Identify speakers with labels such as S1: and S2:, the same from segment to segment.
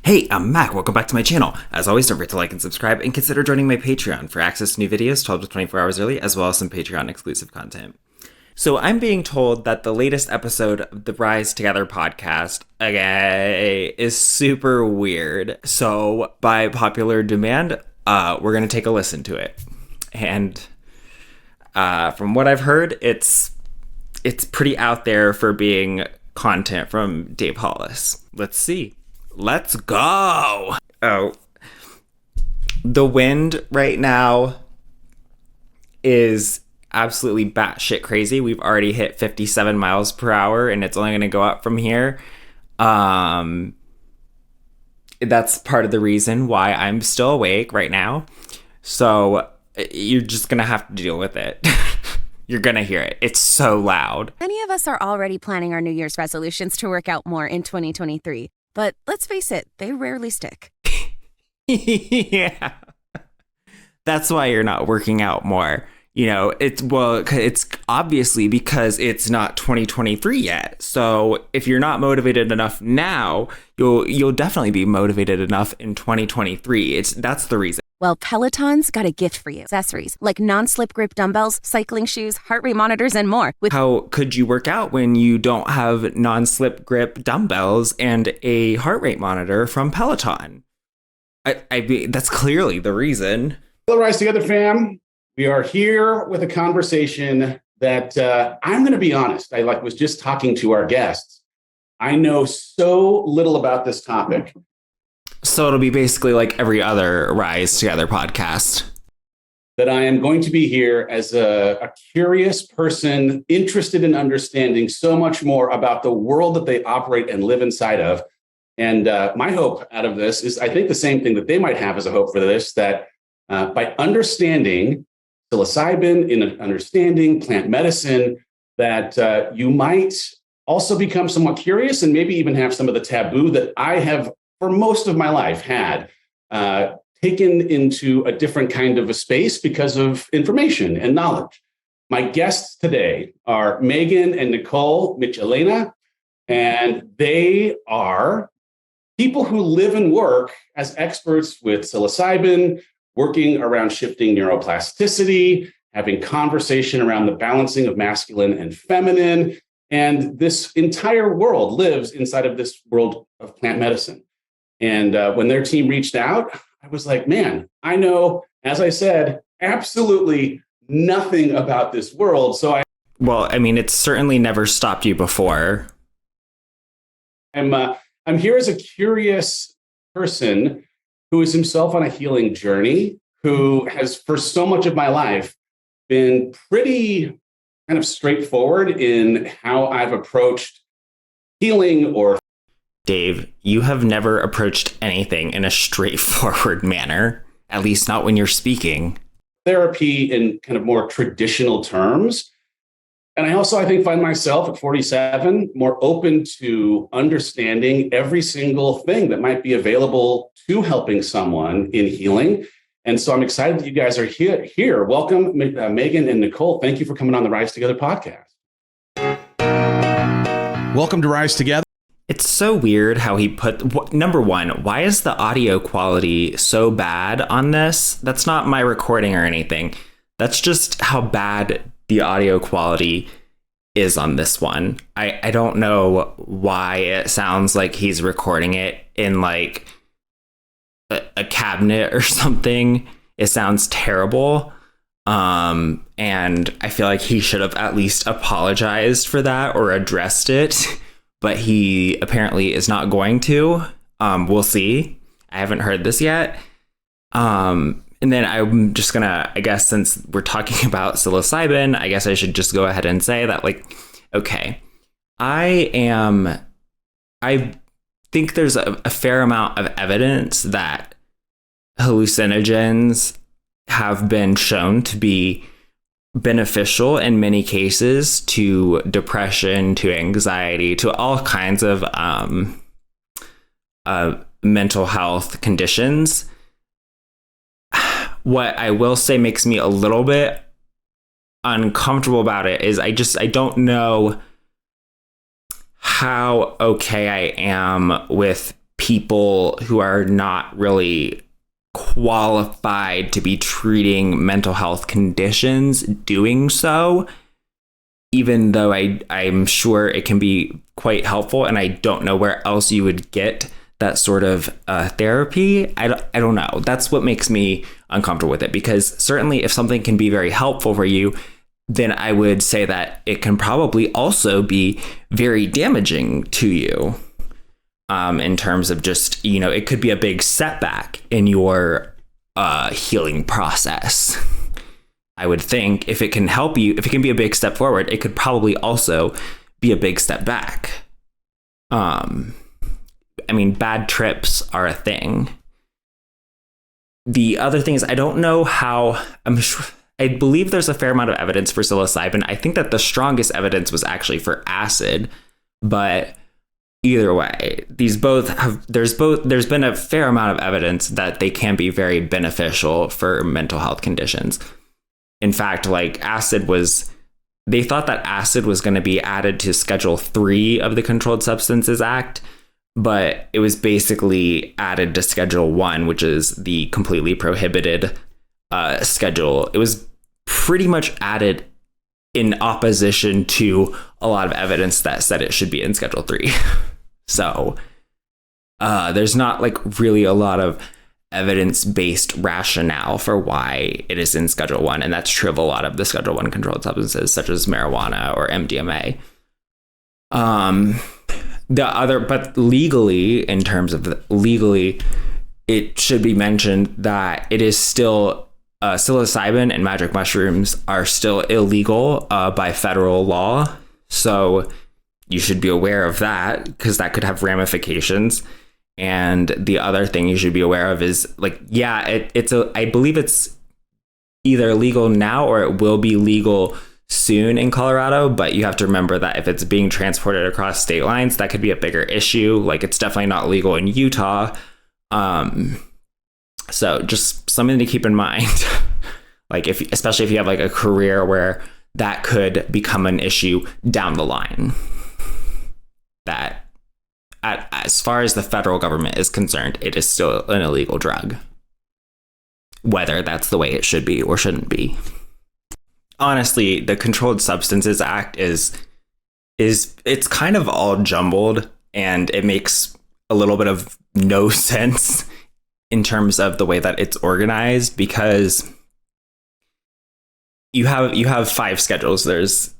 S1: Hey, I'm Mac. Welcome back to my channel. As always, don't forget to like and subscribe, and consider joining my Patreon for access to new videos 12 to 24 hours early, as well as some Patreon exclusive content. So I'm being told that the latest episode of the Rise Together podcast is super weird. So by popular demand, we're going to take a listen to it. And from what I've heard, it's pretty out there for being content from Dave Hollis. Let's see. Let's go. Oh, the wind right now is absolutely batshit crazy. We've already hit 57 miles per hour, and it's only going to go up from here. That's part of the reason why I'm still awake right now. So you're just going to have to deal with it. You're going to hear it. It's so loud.
S2: Many of us are already planning our New Year's resolutions to work out more in 2023. But let's face it, they rarely stick.
S1: Yeah. That's why you're not working out more. You know, it's obviously because it's not 2023 yet. So if you're not motivated enough now, you'll definitely be motivated enough in 2023. That's the reason.
S2: Well, Peloton's got a gift for you. Accessories like non-slip grip dumbbells, cycling shoes, heart rate monitors, and more.
S1: How could you work out when you don't have non-slip grip dumbbells and a heart rate monitor from Peloton? I mean, that's clearly the reason.
S3: Hello, Rise Together fam. We are here with a conversation that I'm going to be honest. I was just talking to our guests. I know so little about this topic.
S1: So it'll be basically like every other Rise Together podcast.
S3: That I am going to be here as a curious person interested in understanding so much more about the world that they operate and live inside of. And my hope out of this is, I think the same thing that they might have as a hope for this, that by understanding psilocybin, in understanding plant medicine, that you might also become somewhat curious and maybe even have some of the taboo that I have for most of my life had taken into a different kind of a space because of information and knowledge. My guests today are Megan and Nicole Michelena, and they are people who live and work as experts with psilocybin, working around shifting neuroplasticity, having conversation around the balancing of masculine and feminine. And this entire world lives inside of this world of plant medicine. And when their team reached out, I was like, man, I know, as I said, absolutely nothing about this world.
S1: Well, I mean, it's certainly never stopped you before.
S3: I'm here as a curious person who is himself on a healing journey, who has, for so much of my life, been pretty kind of straightforward in how I've approached healing or
S1: Dave, you have never approached anything in a straightforward manner, at least not when you're speaking.
S3: Therapy in kind of more traditional terms. And I also, I think, find myself at 47 more open to understanding every single thing that might be available to helping someone in healing. And so I'm excited that you guys are here. Welcome, Megan and Nicole. Thank you for coming on the Rise Together podcast.
S4: Welcome to Rise Together.
S1: It's so weird how he put, number one, why is the audio quality so bad on this? That's not my recording or anything. That's just how bad the audio quality is on this one. I don't know why it sounds like he's recording it in like a cabinet or something. It sounds terrible. And I feel like he should have at least apologized for that or addressed it. But he apparently is not going to. We'll see. I haven't heard this yet. And then I'm just gonna, I guess, since we're talking about psilocybin, I guess I should just go ahead and say that, like, okay, I think there's a fair amount of evidence that hallucinogens have been shown to be beneficial in many cases to depression, to anxiety, to all kinds of mental health conditions. What I will say makes me a little bit uncomfortable about it is I don't know how okay I am with people who are not really qualified to be treating mental health conditions doing so, even though I'm sure it can be quite helpful, and I don't know where else you would get that sort of therapy. I don't know. That's what makes me uncomfortable with it, because certainly if something can be very helpful for you, then I would say that it can probably also be very damaging to you, in terms of just, it could be a big setback in your healing process. I would think if it can help you, if it can be a big step forward, it could probably also be a big step back. Bad trips are a thing. The other thing is, I don't know how, I believe there's a fair amount of evidence for psilocybin. I think that the strongest evidence was actually for acid, but either way, there's been a fair amount of evidence that they can be very beneficial for mental health conditions. In fact, they thought that acid was going to be added to Schedule 3 of the Controlled Substances Act, but it was basically added to Schedule 1, which is the completely prohibited schedule. It was pretty much added in opposition to a lot of evidence that said it should be in Schedule 3. So there's not really a lot of evidence-based rationale for why it is in Schedule 1, and that's true of a lot of the Schedule 1 controlled substances, such as marijuana or MDMA. But legally, it should be mentioned that it is still psilocybin and magic mushrooms are still illegal by federal law. So you should be aware of that, because that could have ramifications. And the other thing you should be aware of is I believe it's either legal now or it will be legal soon in Colorado, but you have to remember that if it's being transported across state lines, that could be a bigger issue. It's definitely not legal in Utah. So just something to keep in mind. Especially if you have a career where that could become an issue down the line. That as far as the federal government is concerned, it is still an illegal drug, whether that's the way it should be or shouldn't be. Honestly, the Controlled Substances Act it's kind of all jumbled, and it makes a little bit of no sense in terms of the way that it's organized, because you have 5 schedules. There's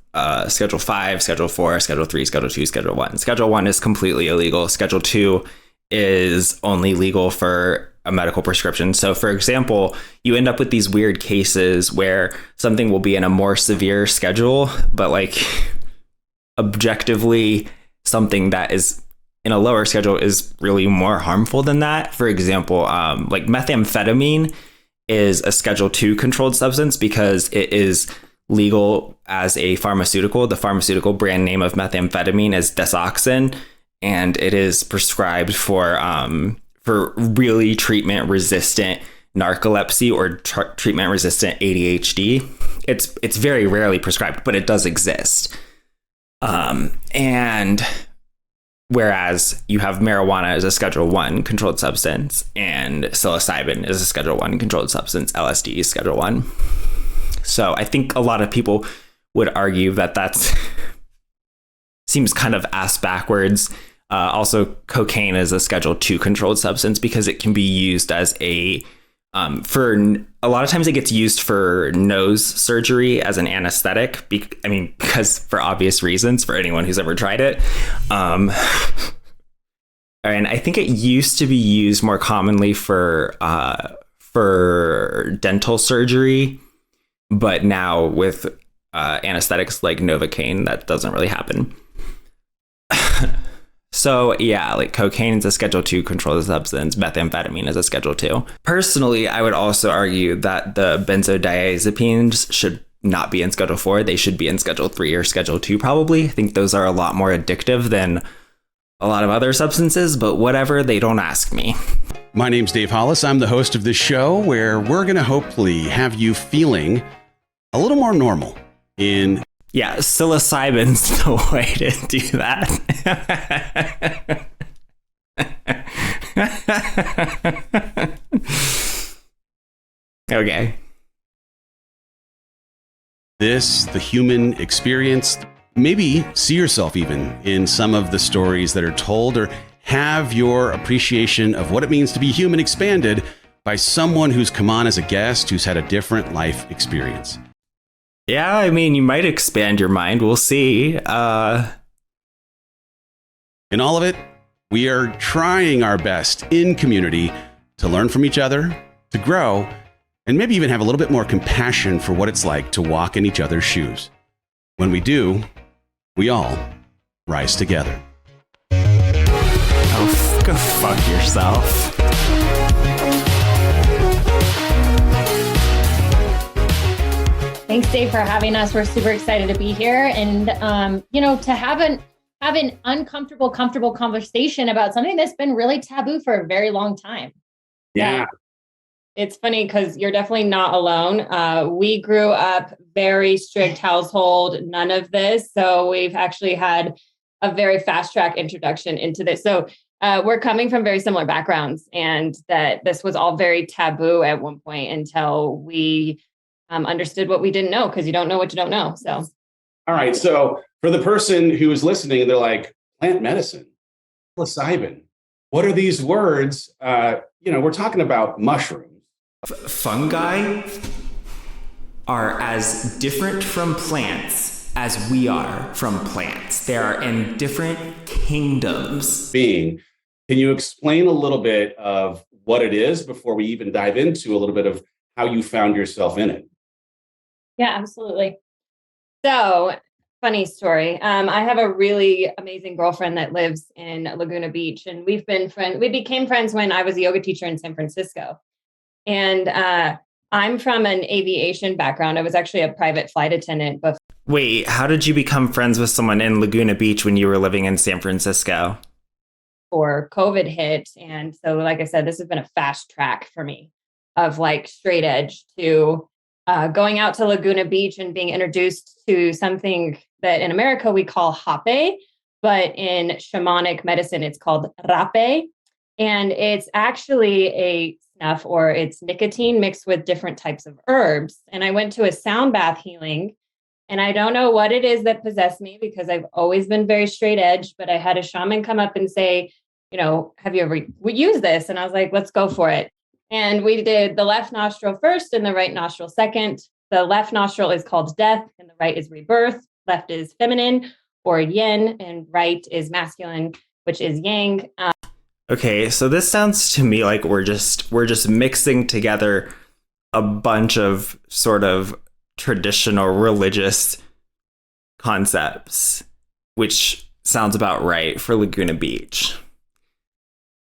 S1: Schedule 5, Schedule 4, Schedule 3, Schedule 2, Schedule 1. Schedule 1 is completely illegal. Schedule 2 is only legal for a medical prescription. So, for example, you end up with these weird cases where something will be in a more severe schedule, but objectively something that is in a lower schedule is really more harmful than that. For example, methamphetamine is a Schedule 2 controlled substance because it is legal as a pharmaceutical. The pharmaceutical brand name of methamphetamine is Desoxin, and it is prescribed for really treatment-resistant narcolepsy or treatment-resistant ADHD. It's very rarely prescribed, but it does exist. And whereas you have marijuana as a Schedule 1 controlled substance, and psilocybin is a Schedule 1 controlled substance, LSD is Schedule 1. So I think a lot of people would argue that that's seems kind of ass backwards. Also, cocaine is a Schedule 2 controlled substance because it can be used as a a lot of times it gets used for nose surgery as an anesthetic. Because for obvious reasons, for anyone who's ever tried it. And I think it used to be used more commonly for dental surgery. But now with anesthetics like Novocaine, that doesn't really happen. So yeah, cocaine is a Schedule 2 controlled substance. Methamphetamine is a Schedule 2. Personally, I would also argue that the benzodiazepines should not be in Schedule 4. They should be in Schedule 3 or Schedule 2 probably. I think those are a lot more addictive than a lot of other substances, but whatever, they don't ask me.
S3: My name's Dave Hollis. I'm the host of this show where we're going to hopefully have you feeling a little more normal in...
S1: Yeah, psilocybin's the way to do that. Okay.
S3: The human experience, maybe see yourself even in some of the stories that are told, or have your appreciation of what it means to be human expanded by someone who's come on as a guest who's had a different life experience.
S1: Yeah, I mean, you might expand your mind. We'll see.
S3: In all of it, we are trying our best in community to learn from each other, to grow, and maybe even have a little bit more compassion for what it's like to walk in each other's shoes. When we do, we all rise together.
S1: Oh, go fuck yourself.
S4: Thanks, Dave, for having us. We're super excited to be here and, to have an uncomfortable, comfortable conversation about something that's been really taboo for a very long time.
S3: Yeah.
S4: It's funny because you're definitely not alone. We grew up very strict household, none of this. So we've actually had a very fast track introduction into this. So we're coming from very similar backgrounds, and that this was all very taboo at one point until we understood what we didn't know, because you don't know what you don't know. So,
S3: all right. So for the person who is listening, they're like, plant medicine, psilocybin. What are these words? We're talking about mushrooms.
S1: Fungi are as different from plants as we are from plants. They are in different kingdoms.
S3: Can you explain a little bit of what it is before we even dive into a little bit of how you found yourself in it?
S4: Yeah, absolutely. So, funny story. I have a really amazing girlfriend that lives in Laguna Beach, and we became friends when I was a yoga teacher in San Francisco. And I'm from an aviation background. I was actually a private flight attendant.
S1: Wait, how did you become friends with someone in Laguna Beach when you were living in San Francisco?
S4: Before COVID hit. And so, like I said, this has been a fast track for me of like straight edge to going out to Laguna Beach and being introduced to something that in America we call hape, but in shamanic medicine, it's called rape. And it's actually a snuff, or it's nicotine mixed with different types of herbs. And I went to a sound bath healing, and I don't know what it is that possessed me, because I've always been very straight edge, but I had a shaman come up and say, have you ever used this? And I was like, let's go for it. And we did the left nostril first and the right nostril second. The left nostril is called death, and the right is rebirth. Left is feminine, or yin, and right is masculine, which is yang.
S1: Okay, so this sounds to me like we're just mixing together a bunch of sort of traditional religious concepts, which sounds about right for Laguna Beach.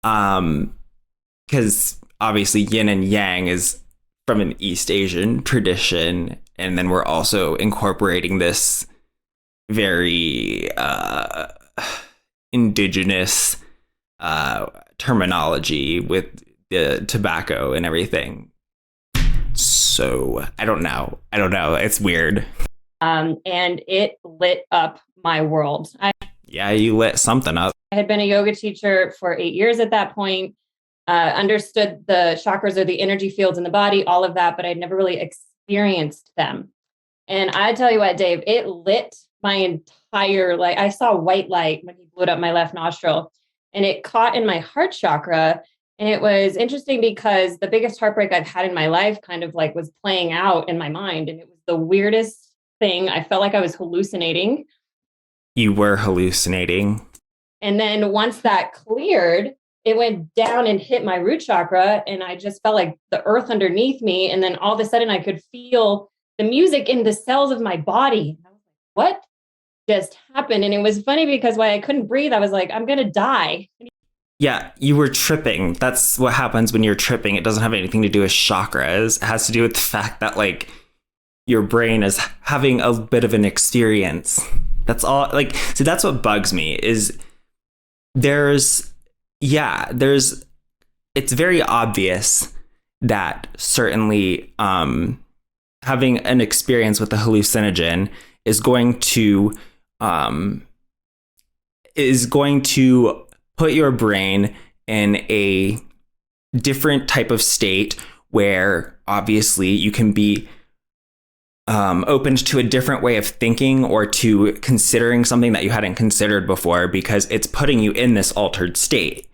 S1: Because obviously yin and yang is from an East Asian tradition, and then we're also incorporating this very indigenous terminology with the tobacco and everything. So I don't know. It's weird.
S4: And it lit up my world.
S1: Yeah, you lit something up.
S4: I had been a yoga teacher for 8 years at that point. Understood the chakras or the energy fields in the body, all of that, but I'd never really experienced them. And I tell you what, Dave, it lit my entire, I saw white light when he blew up my left nostril, and it caught in my heart chakra. And it was interesting because the biggest heartbreak I've had in my life kind of was playing out in my mind. And it was the weirdest thing. I felt like I was hallucinating.
S1: You were hallucinating.
S4: And then once that cleared, it went down and hit my root chakra. And I just felt like the earth underneath me. And then all of a sudden I could feel the music in the cells of my body. And I was like, what just happened? And it was funny because when I couldn't breathe, I was like, I'm going to die.
S1: Yeah, you were tripping. That's what happens when you're tripping. It doesn't have anything to do with chakras. It has to do with the fact that your brain is having a bit of an experience. That's all. See, that's what bugs me is it's very obvious that certainly having an experience with a hallucinogen is going to put your brain in a different type of state where obviously you can be opened to a different way of thinking or to considering something that you hadn't considered before because it's putting you in this altered state.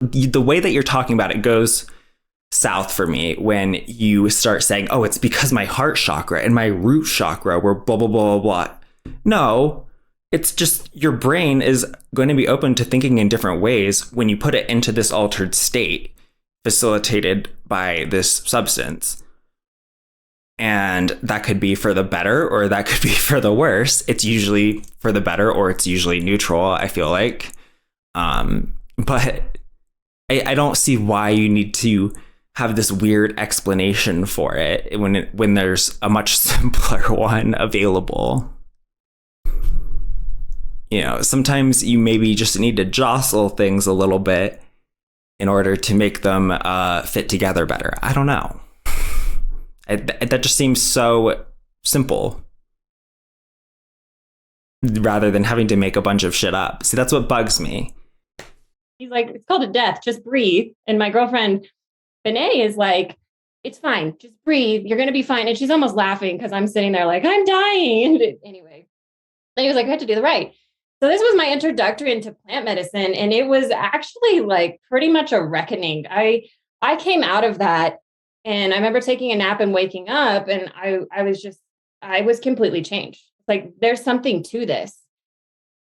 S1: The way that you're talking about it goes south for me when you start saying, oh, it's because my heart chakra and my root chakra were blah, blah, blah, blah, blah. No, it's just your brain is going to be open to thinking in different ways when you put it into this altered state facilitated by this substance. And that could be for the better or that could be for the worse. It's usually for the better or it's usually neutral, I feel like. But I don't see why you need to have this weird explanation for it when there's a much simpler one available. You know, sometimes you maybe just need to jostle things a little bit in order to make them fit together better. I don't know. That just seems so simple rather than having to make a bunch of shit up. See, that's what bugs me.
S4: He's like, it's called a death. Just breathe. And my girlfriend, Benet, is like, it's fine. Just breathe. You're going to be fine. And she's almost laughing because I'm sitting there like, I'm dying. And anyway, then he was like, I have to do the right. So this was my introductory into plant medicine. And it was actually like pretty much a reckoning. I came out of that. And I remember taking a nap and waking up and I was completely changed. Like, there's something to this.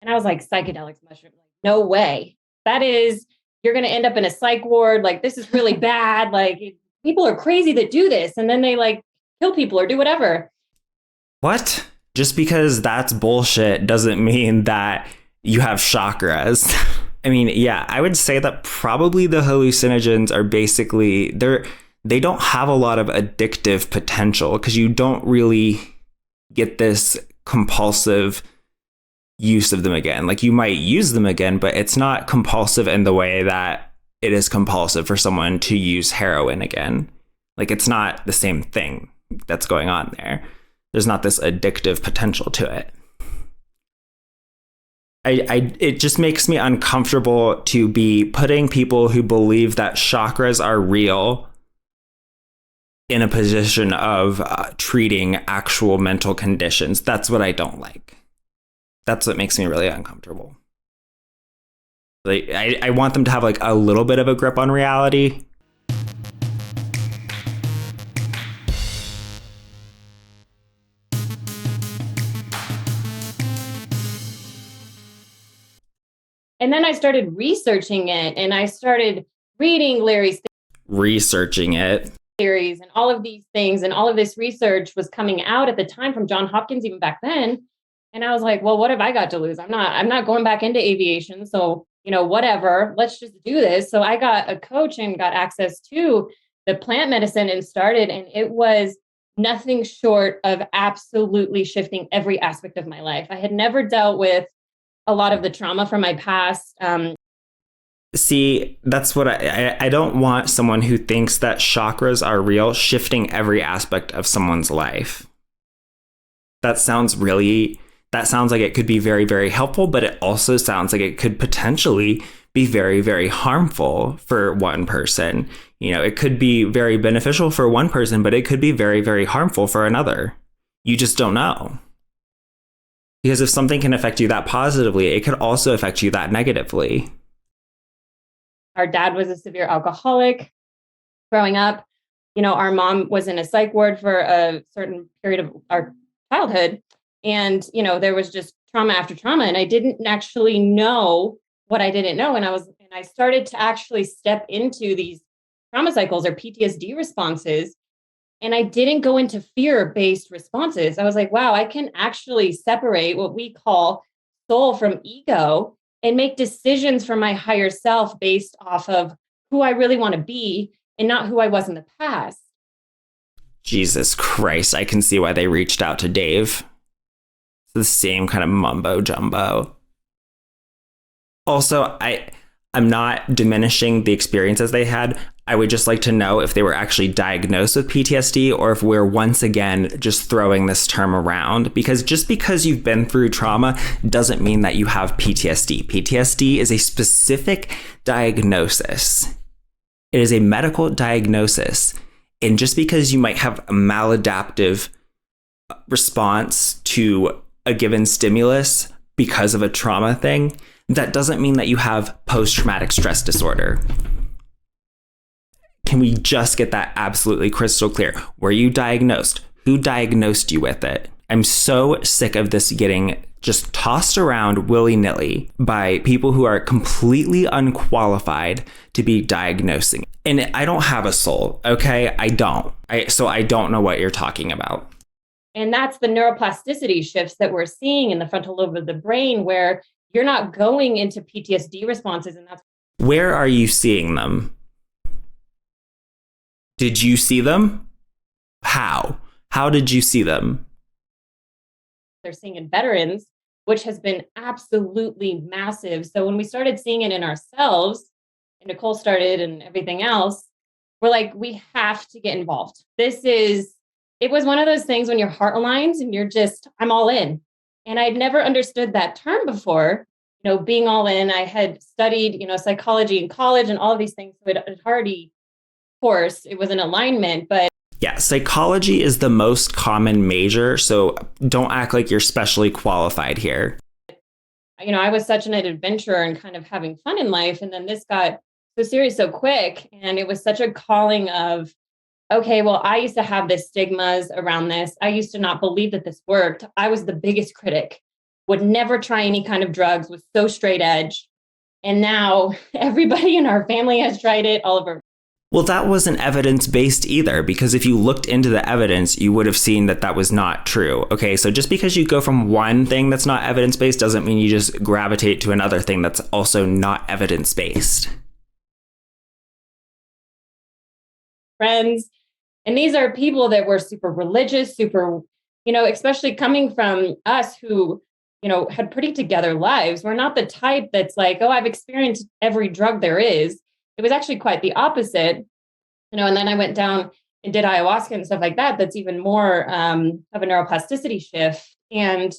S4: And I was like, psychedelics, mushrooms, like, no way. That is, you're going to end up in a psych ward. Like, this is really bad. Like, people are crazy that do this. And then they like kill people or do whatever.
S1: What? Just because that's bullshit doesn't mean that you have chakras. I mean, yeah, I would say that probably the hallucinogens are basically, they don't have a lot of addictive potential because you don't really get this compulsive use of them again. Like, you might use them again, but it's not compulsive in the way that it is compulsive for someone to use heroin again. Like, it's not the same thing that's going on there. There's not this addictive potential to it. It just makes me uncomfortable to be putting people who believe that chakras are real in a position of treating actual mental conditions. That's what I don't like. That's what makes me really uncomfortable. Like, I want them to have like a little bit of a grip on reality.
S4: And then I started researching it and I started reading Larry's
S1: researching it.
S4: Theories and all of these things. And all of this research was coming out at the time from Johns Hopkins, even back then. And I was like, well, what have I got to lose? I'm not going back into aviation. So, whatever, let's just do this. So I got a coach and got access to the plant medicine and started. And it was nothing short of absolutely shifting every aspect of my life. I had never dealt with a lot of the trauma from my past.
S1: See, that's what I don't want someone who thinks that chakras are real shifting every aspect of someone's life. That sounds like it could be very, very helpful, but it also sounds like it could potentially be very, very harmful for one person. It could be very beneficial for one person, but it could be very, very harmful for another. You just don't know. Because if something can affect you that positively, it could also affect you that negatively.
S4: Our dad was a severe alcoholic growing up. Our mom was in a psych ward for a certain period of our childhood. And, there was just trauma after trauma. And I didn't actually know what I didn't know. And I started to actually step into these trauma cycles or PTSD responses. And I didn't go into fear-based responses. I was like, wow, I can actually separate what we call soul from ego and make decisions for my higher self based off of who I really want to be and not who I was in the past.
S1: Jesus Christ, I can see why they reached out to Dave. It's the same kind of mumbo jumbo. Also, I'm not diminishing the experiences they had. I would just like to know if they were actually diagnosed with PTSD or if we're once again just throwing this term around. Because just because you've been through trauma doesn't mean that you have PTSD. PTSD is a specific diagnosis. It is a medical diagnosis. And just because you might have a maladaptive response to a given stimulus because of a trauma thing, that doesn't mean that you have post-traumatic stress disorder. Can we just get that absolutely crystal clear? Were you diagnosed? Who diagnosed you with it? I'm so sick of this getting just tossed around willy-nilly by people who are completely unqualified to be diagnosing. And I don't have a soul, okay? I don't. So I don't know what you're talking about.
S4: And that's the neuroplasticity shifts that we're seeing in the frontal lobe of the brain, where you're not going into PTSD responses. And that's
S1: where are you seeing them? Did you see them? How? How did you see them?
S4: They're seeing in veterans, which has been absolutely massive. So when we started seeing it in ourselves, and Nicole started and everything else, we're like, we have to get involved. It was one of those things when your heart aligns and you're just, I'm all in. And I'd never understood that term before, being all in. I had studied, psychology in college and all of these things. So it already, of course, it was an alignment, but
S1: yeah, psychology is the most common major, so don't act like you're specially qualified here.
S4: I was such an adventurer and kind of having fun in life, and then this got so serious so quick, and it was such a calling of, okay, well, I used to have this stigmas around this. I used to not believe that this worked. I was the biggest critic, would never try any kind of drugs, was so straight edge. And now everybody in our family has tried it, all of our.
S1: Well, that wasn't evidence-based either, because if you looked into the evidence, you would have seen that that was not true. Okay, so just because you go from one thing that's not evidence-based doesn't mean you just gravitate to another thing that's also not evidence-based.
S4: Friends, and these are people that were super religious, super, especially coming from us who, had pretty together lives. We're not the type that's like, oh, I've experienced every drug there is. It was actually quite the opposite, and then I went down and did ayahuasca and stuff like that. That's even more of a neuroplasticity shift. And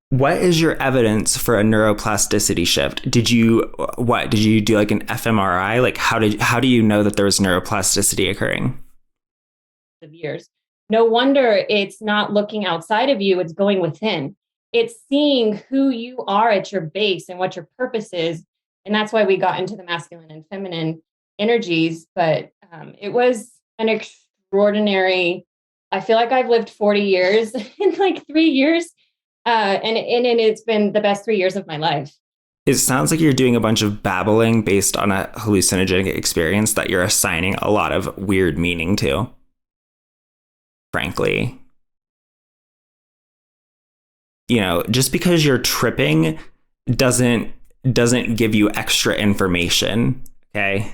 S1: what is your evidence for a neuroplasticity shift? Did you do like an fMRI? Like how do you know that there was neuroplasticity occurring?
S4: Of years. No wonder it's not looking outside of you. It's going within. It's seeing who you are at your base and what your purpose is. And that's why we got into the masculine and feminine energies. But it was an extraordinary, I feel like I've lived 40 years in like 3 years. And it's been the best 3 years of my life.
S1: It sounds like you're doing a bunch of babbling based on a hallucinogenic experience that you're assigning a lot of weird meaning to. Frankly. Just because you're tripping doesn't give you extra information, okay?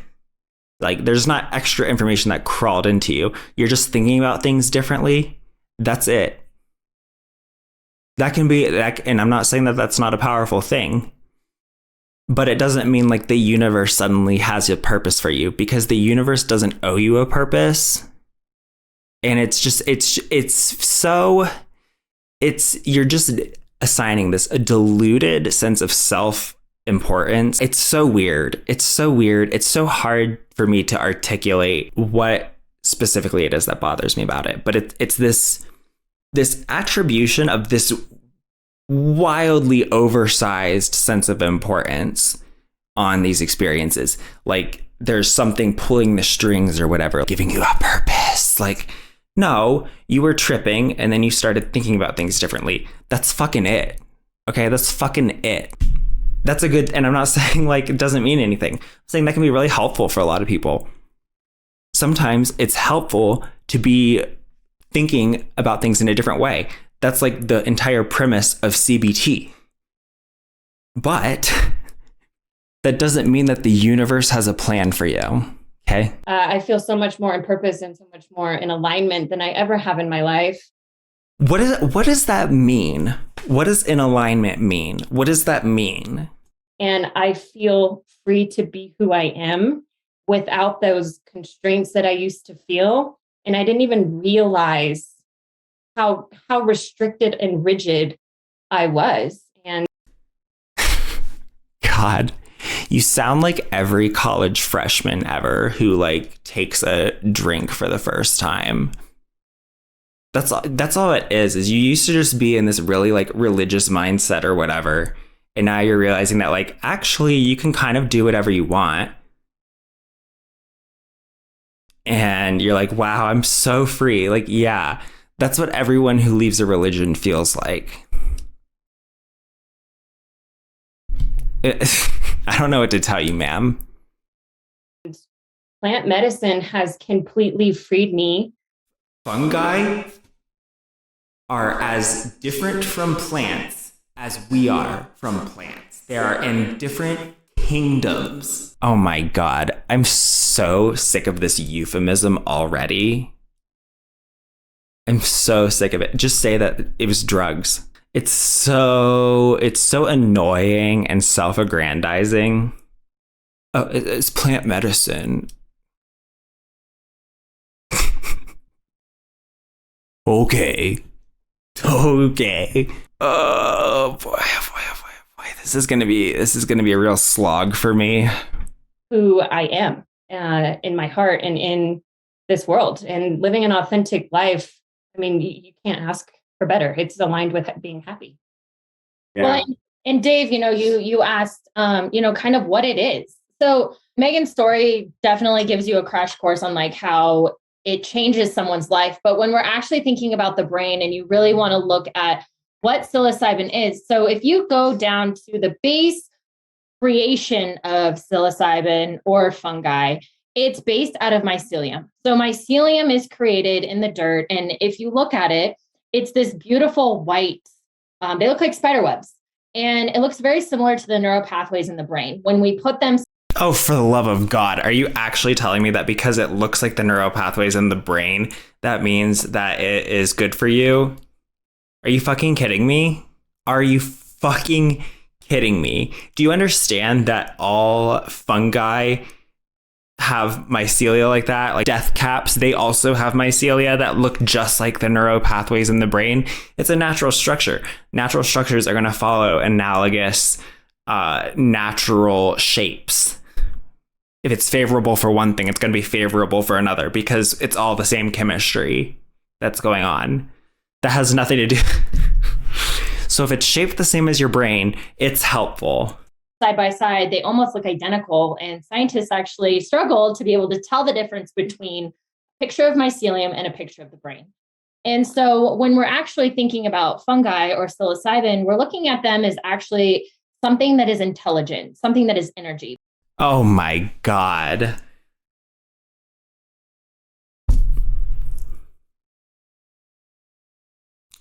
S1: Like, there's not extra information that crawled into you. You're just thinking about things differently. That's it. That can be, and I'm not saying that that's not a powerful thing, but it doesn't mean like the universe suddenly has a purpose for you, because the universe doesn't owe you a purpose. And you're just assigning this a diluted sense of self-importance. It's so weird. It's so hard for me to articulate what specifically it is that bothers me about it. But it's this attribution of this wildly oversized sense of importance on these experiences. Like there's something pulling the strings or whatever, giving you a purpose. Like, no, you were tripping and then you started thinking about things differently. That's fucking it. Okay, that's fucking it. That's a good, and I'm not saying like it doesn't mean anything. I'm saying that can be really helpful for a lot of people. Sometimes it's helpful to be thinking about things in a different way. That's like the entire premise of CBT. But that doesn't mean that the universe has a plan for you. Okay.
S4: I feel so much more in purpose and so much more in alignment than I ever have in my life.
S1: What does that mean? What does in alignment mean? What does that mean?
S4: And I feel free to be who I am without those constraints that I used to feel. And I didn't even realize how restricted and rigid I was. And
S1: God, You sound like every college freshman ever who like takes a drink for the first time. That's all it is you used to just be in this really like religious mindset or whatever. And now you're realizing that like, actually you can kind of do whatever you want. And you're like, wow, I'm so free. Like, yeah, that's what everyone who leaves a religion feels like. I don't know what to tell you, ma'am.
S4: Plant medicine has completely freed me.
S1: Fungi are as different from plants as we are from plants. They are in different kingdoms. Oh my God. I'm so sick of this euphemism already. I'm so sick of it. Just say that it was drugs. It's so annoying and self-aggrandizing. Oh, it's plant medicine. Okay. Oh boy. This is gonna be a real slog for me.
S4: Who I am in my heart and in this world, and living an authentic life. I mean, you can't ask for better. It's aligned with being happy. Yeah. Well, and Dave, you asked, kind of what it is. So Megan's story definitely gives you a crash course on like how it changes someone's life. But when we're actually thinking about the brain and you really want to look at what psilocybin is. So if you go down to the base creation of psilocybin or fungi, it's based out of mycelium. So mycelium is created in the dirt. And if you look at it, it's this beautiful white, they look like spider webs. And it looks very similar to the neural pathways in the brain. When we put them...
S1: Oh, for the love of God. Are you actually telling me that because it looks like the neural pathways in the brain, that means that it is good for you? Are you fucking kidding me? Are you fucking kidding me? Do you understand that all fungi have mycelia like that? Like death caps, they also have mycelia that look just like the neural pathways in the brain. It's a natural structure. Natural structures are going to follow analogous natural shapes. If it's favorable for one thing, it's going to be favorable for another because it's all the same chemistry that's going on. That has nothing to do. So if it's shaped the same as your brain, it's helpful.
S4: Side by side, they almost look identical. And scientists actually struggle to be able to tell the difference between a picture of mycelium and a picture of the brain. And so when we're actually thinking about fungi or psilocybin, we're looking at them as actually something that is intelligent, something that is energy.
S1: Oh my God.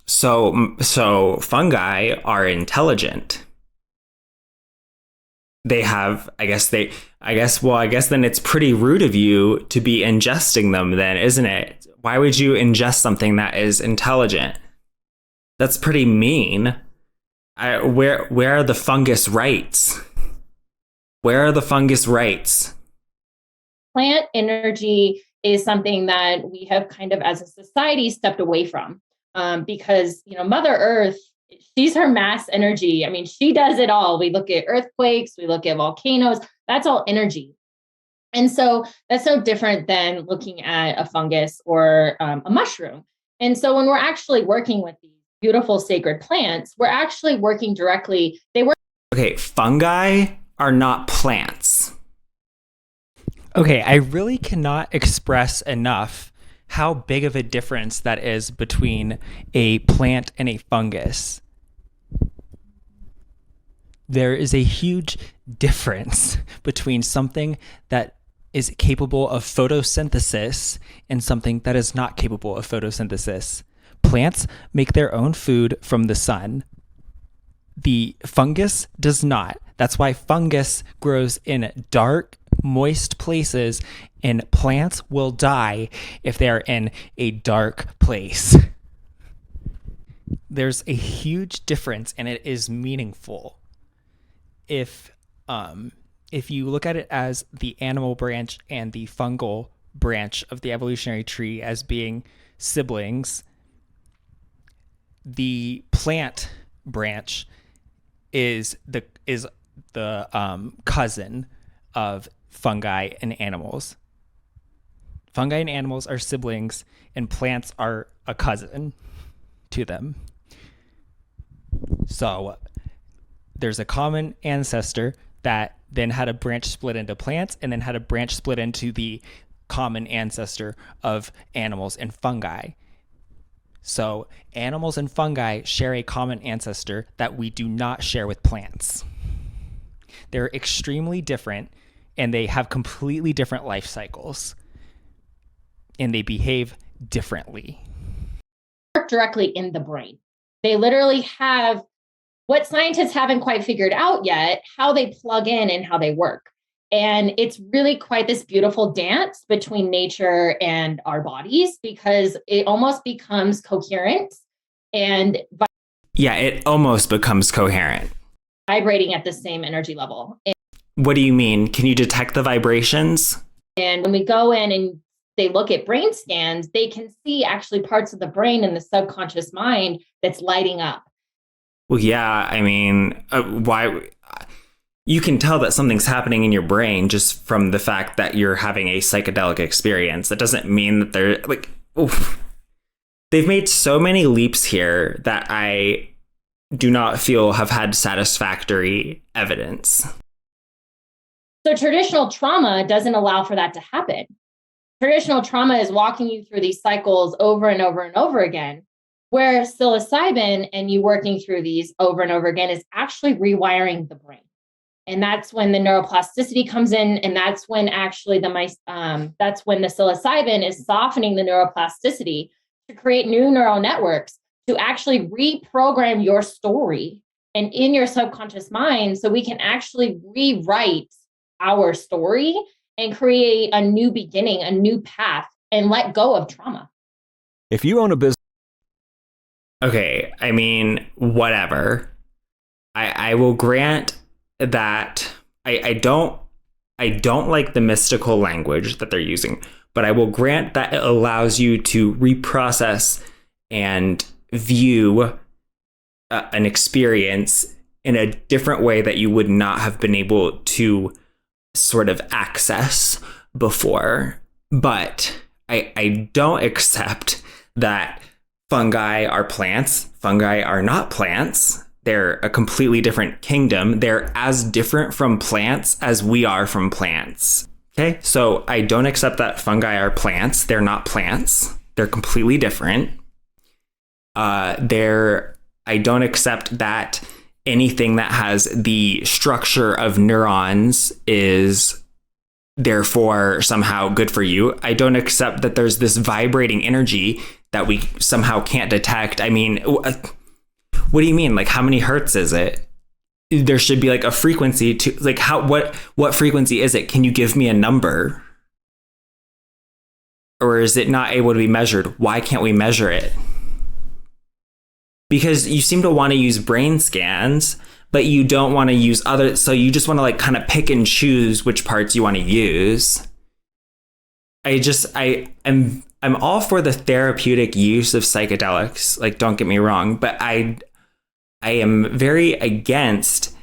S1: So fungi are intelligent. They have, I guess then it's pretty rude of you to be ingesting them then, isn't it? Why would you ingest something that is intelligent? That's pretty mean. Where are the fungus rights? Where are the fungus rights?
S4: Plant energy is something that we have kind of as a society stepped away from. Because, Mother Earth, she's her mass energy. I mean, she does it all. We look at earthquakes, we look at volcanoes, that's all energy. And so that's no different than looking at a fungus or a mushroom. And so when we're actually working with these beautiful sacred plants, we're actually working directly.
S1: Okay, fungi are not plants.
S5: Okay, I really cannot express enough how big of a difference that is between a plant and a fungus. There is a huge difference between something that is capable of photosynthesis and something that is not capable of photosynthesis. Plants make their own food from the sun. The fungus does not. That's why fungus grows in dark, moist places, and plants will die if they are in a dark place. There's a huge difference, and it is meaningful. If you look at it as the animal branch and the fungal branch of the evolutionary tree as being siblings, the plant branch is cousin of fungi and animals. Fungi and animals are siblings, and plants are a cousin to them. So there's a common ancestor that then had a branch split into plants, and then had a branch split into the common ancestor of animals and fungi. So animals and fungi share a common ancestor that we do not share with plants. They're extremely different, and they have completely different life cycles, and they behave differently.
S4: Directly in the brain. They literally have what scientists haven't quite figured out yet, how they plug in and how they work. And it's really quite this beautiful dance between nature and our bodies, because it almost becomes coherent and
S1: yeah, it almost becomes coherent.
S4: Vibrating at the same energy level.
S1: What do you mean? Can you detect the vibrations?
S4: And when we go in and they look at brain scans, they can see actually parts of the brain in the subconscious mind that's lighting up.
S1: Well, yeah, I mean, why? You can tell that something's happening in your brain just from the fact that you're having a psychedelic experience. That doesn't mean that they're like, oof. They've made so many leaps here that I do not feel have had satisfactory evidence.
S4: So traditional trauma doesn't allow for that to happen. Traditional trauma is walking you through these cycles over and over and over again, where psilocybin and you working through these over and over again is actually rewiring the brain. And that's when the neuroplasticity comes in, and that's when actually that's when the psilocybin is softening the neuroplasticity to create new neural networks to actually reprogram your story and in your subconscious mind, so we can actually rewrite our story and create a new beginning, a new path, and let go of trauma.
S6: If you own a business.
S1: Okay, I mean, whatever. I will grant that I don't like the mystical language that they're using, but I will grant that it allows you to reprocess and view an experience in a different way that you would not have been able to sort of access before. But I don't accept that fungi are plants. Fungi are not plants. They're a completely different kingdom. They're as different from plants as we are from plants. Okay, so I don't accept that fungi are plants. They're not plants. They're completely different. I don't accept that anything that has the structure of neurons is therefore somehow good for you. I don't accept that there's this vibrating energy that we somehow can't detect. I mean, what do you mean? Like, how many hertz is it? There should be like a frequency to like what frequency is it? Can you give me a number? Or is it not able to be measured? Why can't we measure it? Because you seem to want to use brain scans, but you don't want to use other. So you just want to like kind of pick and choose which parts you want to use. I'm all for the therapeutic use of psychedelics. Like, don't get me wrong, but I am very against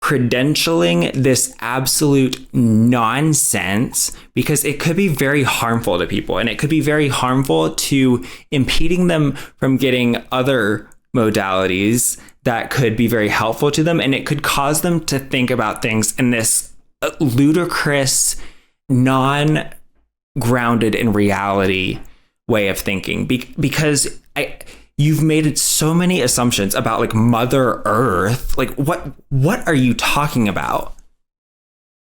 S1: credentialing this absolute nonsense, because it could be very harmful to people, and it could be very harmful to impeding them from getting other modalities that could be very helpful to them, and it could cause them to think about things in this ludicrous, non-grounded in reality way of thinking, because you've made so many assumptions about like Mother Earth. Like, what are you talking about?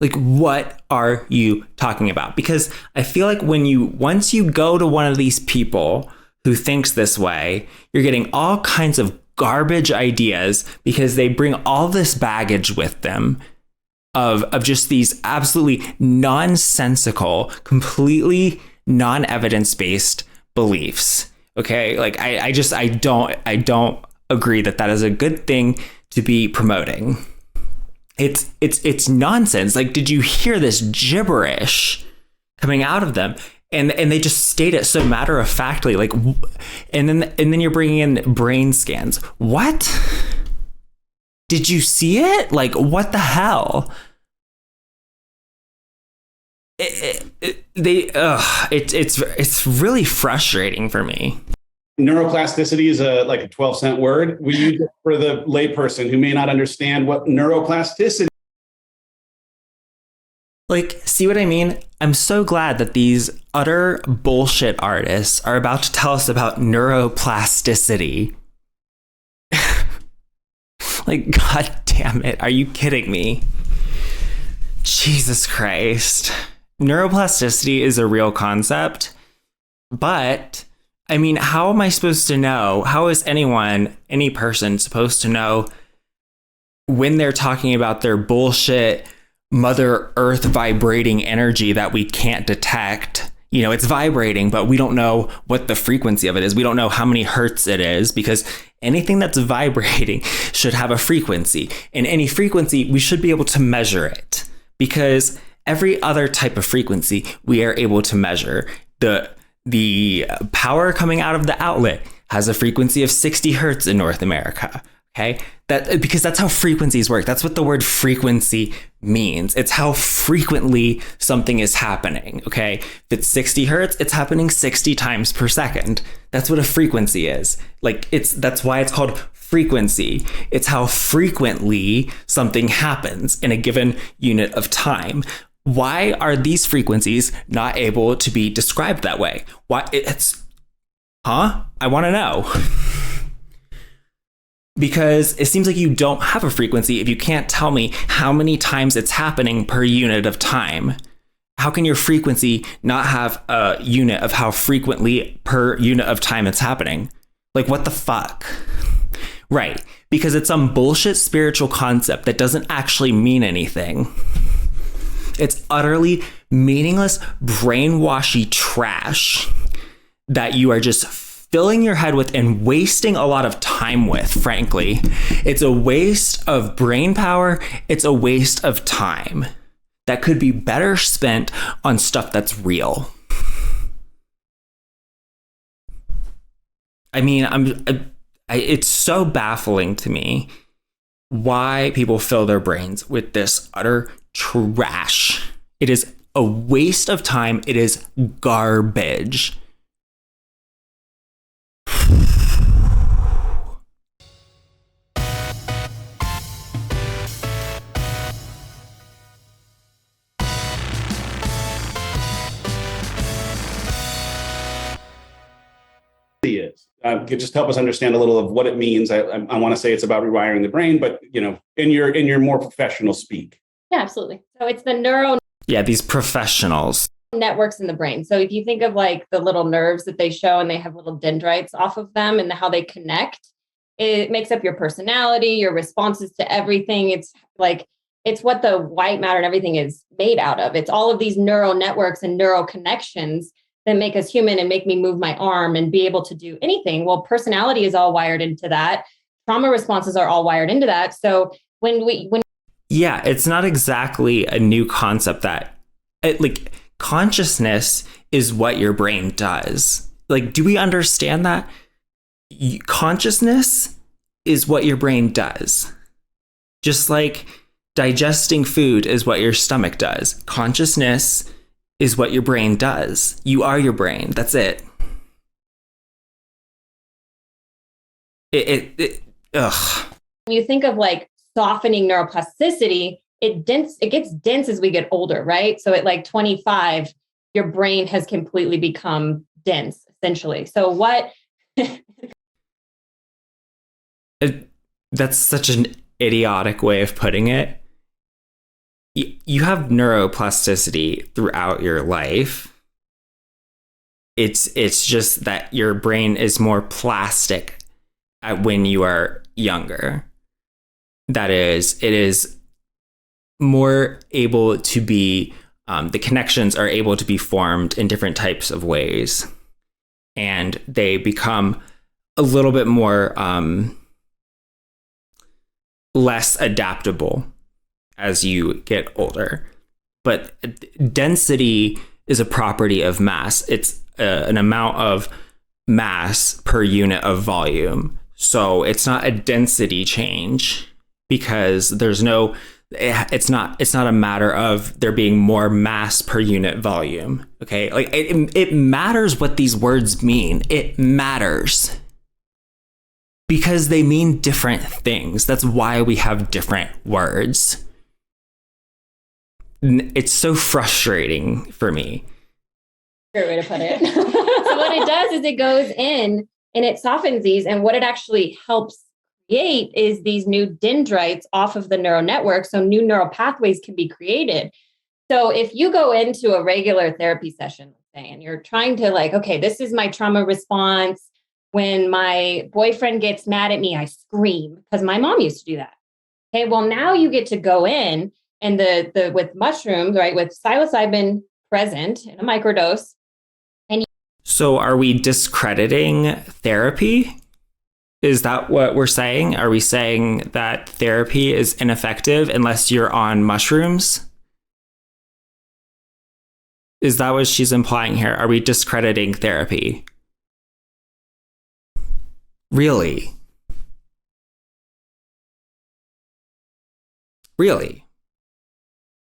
S1: Like, what are you talking about? Because I feel like once you go to one of these people who thinks this way, you're getting all kinds of garbage ideas, because they bring all this baggage with them of just these absolutely nonsensical, completely non-evidence-based beliefs. Okay, like I don't agree that is a good thing to be promoting. It's nonsense. Like, did you hear this gibberish coming out of them? And they just state it so matter of factly, like, and then you're bringing in brain scans. What? Did you see it? Like, what the hell? It's really frustrating for me.
S3: Neuroplasticity is like a 12-cent word. We use it for the layperson who may not understand what neuroplasticity.
S1: Like, see what I mean? I'm so glad that these utter bullshit artists are about to tell us about neuroplasticity. Like, God damn it. Are you kidding me? Jesus Christ. Neuroplasticity is a real concept, but I mean, how am I supposed to know? How is any person supposed to know when they're talking about their bullshit Mother Earth vibrating energy that we can't detect? You know, it's vibrating, but we don't know what the frequency of it is. We don't know how many hertz it is, because anything that's vibrating should have a frequency. And any frequency, we should be able to measure it, because every other type of frequency we are able to measure. The power coming out of the outlet has a frequency of 60 hertz in North America. Okay, because that's how frequencies work. That's what the word frequency means. It's how frequently something is happening. Okay, if it's 60 hertz, it's happening 60 times per second. That's what a frequency is. Like, that's why it's called frequency. It's how frequently something happens in a given unit of time. Why are these frequencies not able to be described that way? Why? I want to know. Because it seems like you don't have a frequency if you can't tell me how many times it's happening per unit of time. How can your frequency not have a unit of how frequently per unit of time it's happening? Like, what the fuck? Right, because it's some bullshit spiritual concept that doesn't actually mean anything. It's utterly meaningless, brainwashy trash that you are just filling your head with and wasting a lot of time with, frankly. It's a waste of brain power. It's a waste of time that could be better spent on stuff that's real. I mean, it's so baffling to me why people fill their brains with this utter trash. It is a waste of time. It is garbage.
S3: Is could just help us understand a little of what it means. I want to say it's about rewiring the brain, but you know, in your more professional speak.
S4: Yeah, absolutely. So it's the neural
S1: these professionals
S4: networks in the brain. So if you think of like the little nerves that they show and they have little dendrites off of them and how they connect, it makes up your personality, your responses to everything. It's what the white matter and everything is made out of. It's all of these neural networks and neural connections that make us human and make me move my arm and be able to do anything. Well, personality is all wired into that. Trauma responses are all wired into that. So
S1: yeah, it's not exactly a new concept like consciousness is what your brain does. Like, do we understand that? Consciousness is what your brain does. Just like digesting food is what your stomach does. Consciousness is what your brain does. You are your brain. That's it. Ugh.
S4: When you think of like softening neuroplasticity, it gets dense as we get older, right? So at like 25, your brain has completely become dense, essentially. So what?
S1: That's such an idiotic way of putting it. You have neuroplasticity throughout your life. It's just that your brain is more plastic when you are younger. That is, it is more able to be, the connections are able to be formed in different types of ways. And they become a little bit more less adaptable as you get older. But density is a property of mass. It's an amount of mass per unit of volume. So it's not a density change. because it's not a matter of there being more mass per unit volume. Okay. Like it matters what these words mean. It matters because they mean different things. That's why we have different words. It's so frustrating for me.
S4: Great way to put it. So what it does is it goes in and it softens these. And what it actually helps create is these new dendrites off of the neural network. So new neural pathways can be created. So if you go into a regular therapy session, let's say, and you're trying to like, okay, this is my trauma response. When my boyfriend gets mad at me, I scream because my mom used to do that. Okay, well, now you get to go in and the with mushrooms, right, with psilocybin present in a microdose.
S1: So are we discrediting therapy? Is that what we're saying? Are we saying that therapy is ineffective unless you're on mushrooms? Is that what she's implying here? Are we discrediting therapy? Really? Really?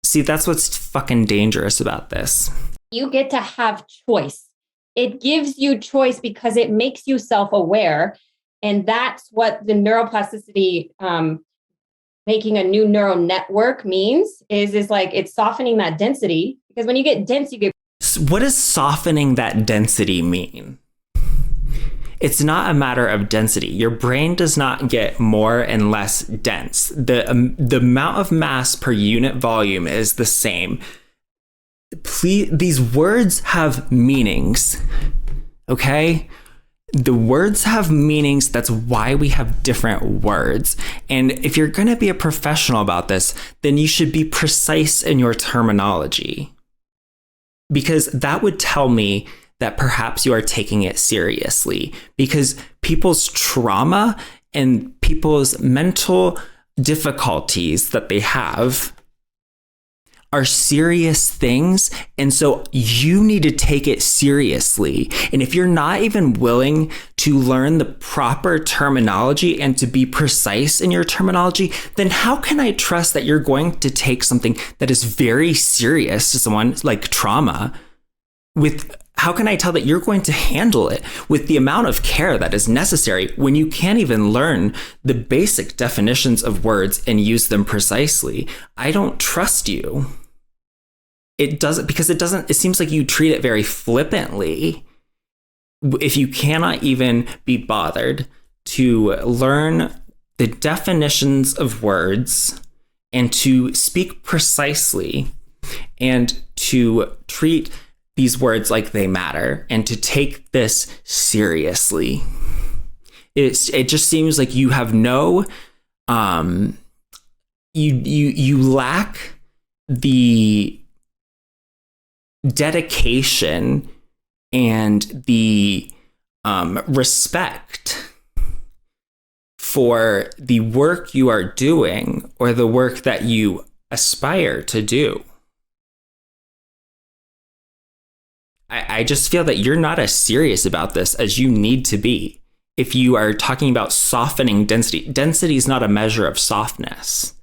S1: See, that's what's fucking dangerous about this.
S4: You get to have choice. It gives you choice because it makes you self-aware. And that's what the neuroplasticity, making a new neural network means is like it's softening that density. Because when you get dense, you get...
S1: What does softening that density mean? It's not a matter of density. Your brain does not get more and less dense. The amount of mass per unit volume is the same. Please, these words have meanings, okay? The words have meanings. That's why we have different words. And if you're going to be a professional about this, then you should be precise in your terminology, because that would tell me that perhaps you are taking it seriously, because people's trauma and people's mental difficulties that they have are serious things. And so you need to take it seriously. And if you're not even willing to learn the proper terminology and to be precise in your terminology, then how can I trust that you're going to take something that is very serious to someone like trauma how can I tell that you're going to handle it with the amount of care that is necessary when you can't even learn the basic definitions of words and use them precisely? I don't trust you. It seems like you treat it very flippantly. If you cannot even be bothered to learn the definitions of words and to speak precisely and to treat these words like they matter and to take this seriously. It just seems like you have no you lack the dedication and the respect for the work you are doing or the work that you aspire to do. I just feel that you're not as serious about this as you need to be. If you are talking about softening density, density is not a measure of softness.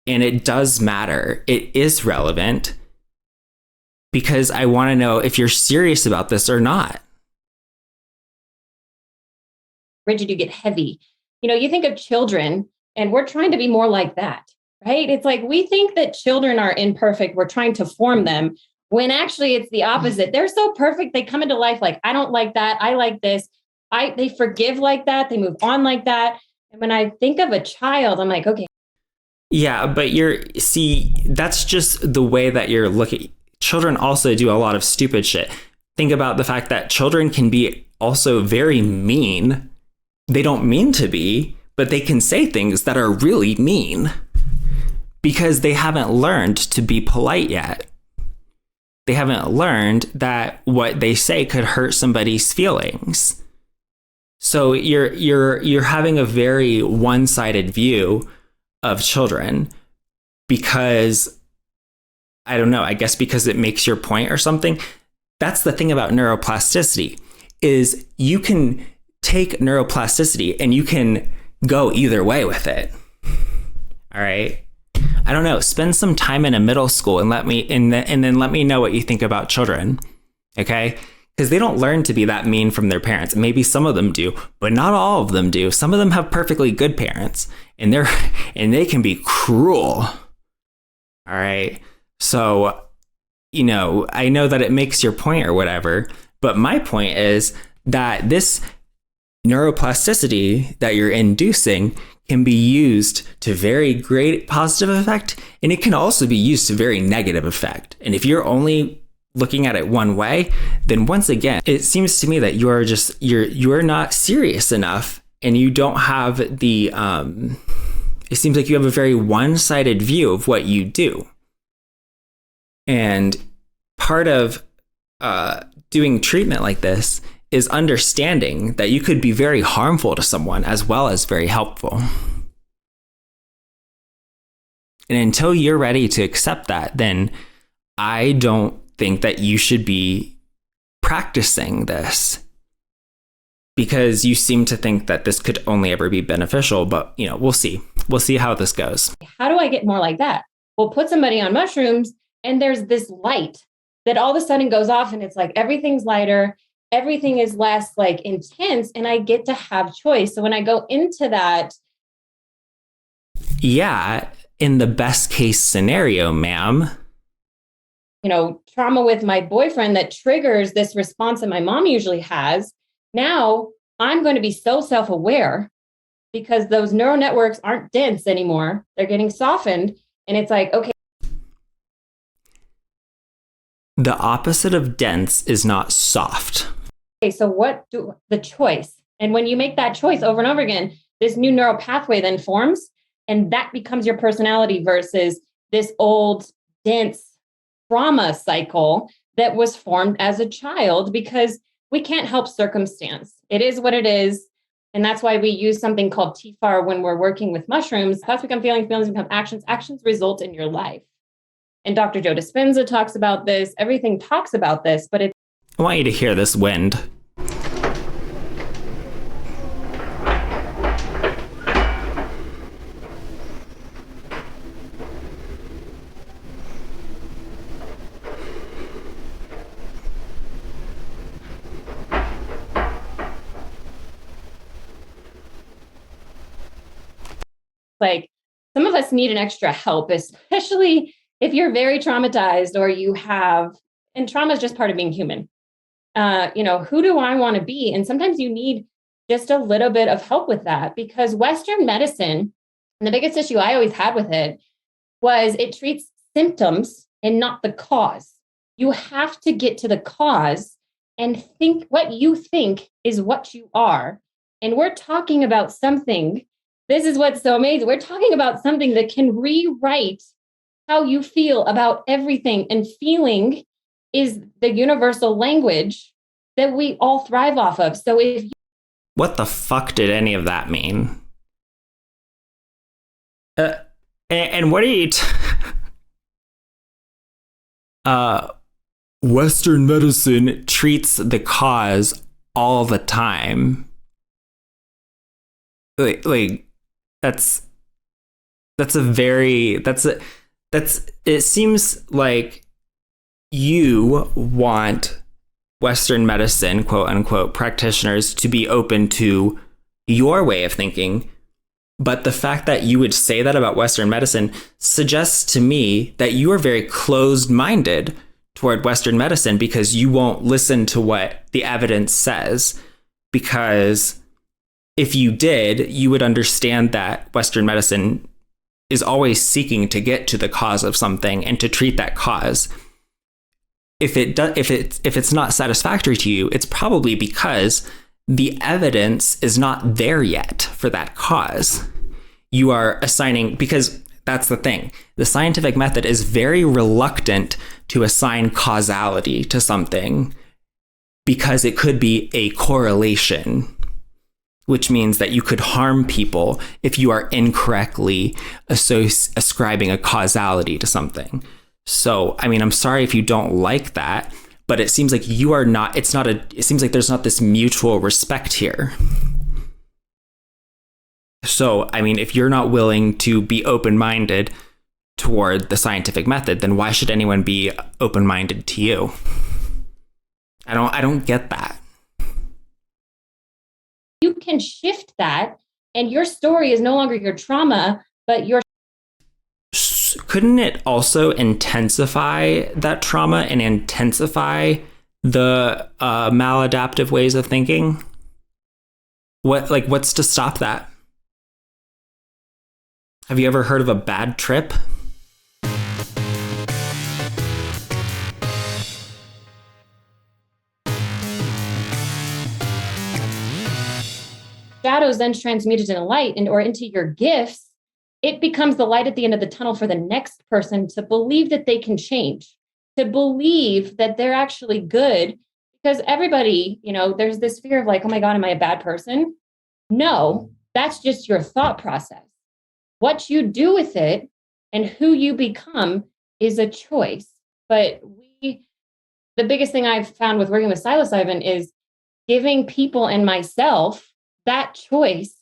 S1: And it does matter. It is relevant because I want to know if you're serious about this or not.
S4: Rigid, you get heavy. You think of children and we're trying to be more like that, right? It's like we think that children are imperfect. We're trying to form them. When actually it's the opposite. They're so perfect. They come into life like, I don't like that. I like this. They forgive like that. They move on like that. And when I think of a child, I'm like, okay.
S1: Yeah, but that's just the way that you're looking. Children also do a lot of stupid shit. Think about the fact that children can be also very mean. They don't mean to be, but they can say things that are really mean because they haven't learned to be polite yet. They haven't learned that what they say could hurt somebody's feelings. So you're having a very one-sided view of children because, I don't know, I guess because it makes your point or something. That's the thing about neuroplasticity is you can take neuroplasticity and you can go either way with it. All right. I don't know. Spend some time in a middle school and then let me know what you think about children. Okay? Because they don't learn to be that mean from their parents. Maybe some of them do, but not all of them do. Some of them have perfectly good parents, and they can be cruel. All right. So, I know that it makes your point or whatever, but my point is that this neuroplasticity that you're inducing can be used to very great positive effect, and it can also be used to very negative effect. And if you're only looking at it one way, then once again, it seems to me that you're not serious enough, and you don't have the it seems like you have a very one-sided view of what you do. And part of doing treatment like this is understanding that you could be very harmful to someone as well as very helpful. And until you're ready to accept that, then I don't think that you should be practicing this, because you seem to think that this could only ever be beneficial. But, we'll see. We'll see how this goes.
S4: How do I get more like that? Well, put somebody on mushrooms and there's this light that all of a sudden goes off, and it's like everything's lighter. Everything is less like intense, and I get to have choice. So when I go into that.
S1: Yeah, in the best case scenario, ma'am.
S4: Trauma with my boyfriend that triggers this response that my mom usually has. Now I'm going to be so self-aware because those neural networks aren't dense anymore. They're getting softened. And it's like, okay.
S1: The opposite of dense is not soft.
S4: Okay, so the choice? And when you make that choice over and over again, this new neural pathway then forms, and that becomes your personality versus this old, dense trauma cycle that was formed as a child, because we can't help circumstance. It is what it is. And that's why we use something called TFAR when we're working with mushrooms. Thoughts become feelings, feelings become actions, actions result in your life. And Dr. Joe Dispenza talks about this. Everything talks about this, but
S1: I want you to hear this wind.
S4: like some of us need an extra help, especially if you're very traumatized or you have, and trauma is just part of being human. Who do I want to be? And sometimes you need just a little bit of help with that, because Western medicine, and the biggest issue I always had with it was it treats symptoms and not the cause. You have to get to the cause and think what you think is what you are. And we're talking about something, this is what's so amazing. We're talking about something that can rewrite how you feel about everything. And feeling is the universal language that we all thrive off of. So if you—
S1: What the fuck did any of that mean? And what are you... Western medicine treats the cause all the time. Like it seems like you want Western medicine, quote unquote, practitioners to be open to your way of thinking. But the fact that you would say that about Western medicine suggests to me that you are very closed-minded toward Western medicine, because you won't listen to what the evidence says. Because if you did, you would understand that Western medicine is always seeking to get to the cause of something and to treat that cause. If it's not satisfactory to you, it's probably because the evidence is not there yet for that cause. You are assigning, because that's the thing. The scientific method is very reluctant to assign causality to something because it could be a correlation, which means that you could harm people if you are incorrectly ascribing a causality to something. So, I mean, I'm sorry if you don't like that, but it seems like you are not, it seems like there's not this mutual respect here. So, I mean, if you're not willing to be open-minded toward the scientific method, then why should anyone be open-minded to you? I don't get that.
S4: You can shift that, and your story is no longer your trauma, but your...
S1: Couldn't it also intensify that trauma and intensify the maladaptive ways of thinking? What's to stop that? Have you ever heard of a bad trip?
S4: Shadows then transmuted into light or into your gifts, it becomes the light at the end of the tunnel for the next person to believe that they can change, to believe that they're actually good. Because everybody, there's this fear of like, oh my God, am I a bad person? No, that's just your thought process. What you do with it and who you become is a choice. But the biggest thing I've found with working with psilocybin is giving people and myself that choice.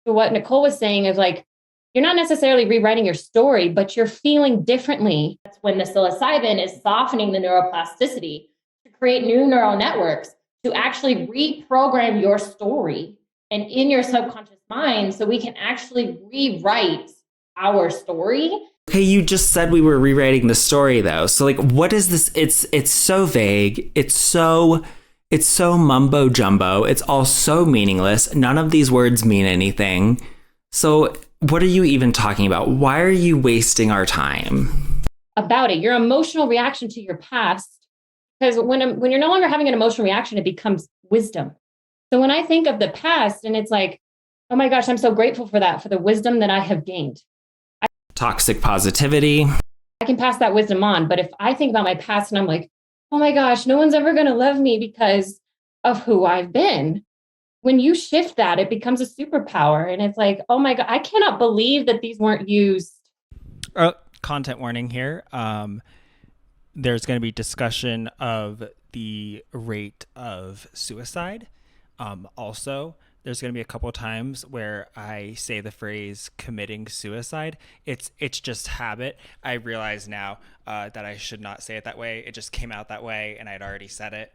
S4: To what Nicole was saying is like, you're not necessarily rewriting your story, but you're feeling differently. That's when the psilocybin is softening the neuroplasticity to create new neural networks to actually reprogram your story and in your subconscious mind so we can actually rewrite our story.
S1: Okay, you just said we were rewriting the story though. So like, what is this? It's so vague. It's so mumbo jumbo. It's all so meaningless. None of these words mean anything. So what are you even talking about? Why are you wasting our time?
S4: About it, your emotional reaction to your past. Because when you're no longer having an emotional reaction, it becomes wisdom. So when I think of the past and it's like, oh my gosh, I'm so grateful for that, for the wisdom that I have gained.
S1: Toxic positivity.
S4: I can pass that wisdom on. But if I think about my past and I'm like, oh my gosh, no one's ever going to love me because of who I've been. When you shift that, it becomes a superpower. And it's like, oh my God, I cannot believe that these weren't used.
S5: Content warning here. There's going to be discussion of the rate of suicide. Also, there's going to be a couple of times where I say the phrase committing suicide. It's just habit. I realize now that I should not say it that way. It just came out that way and I'd already said it.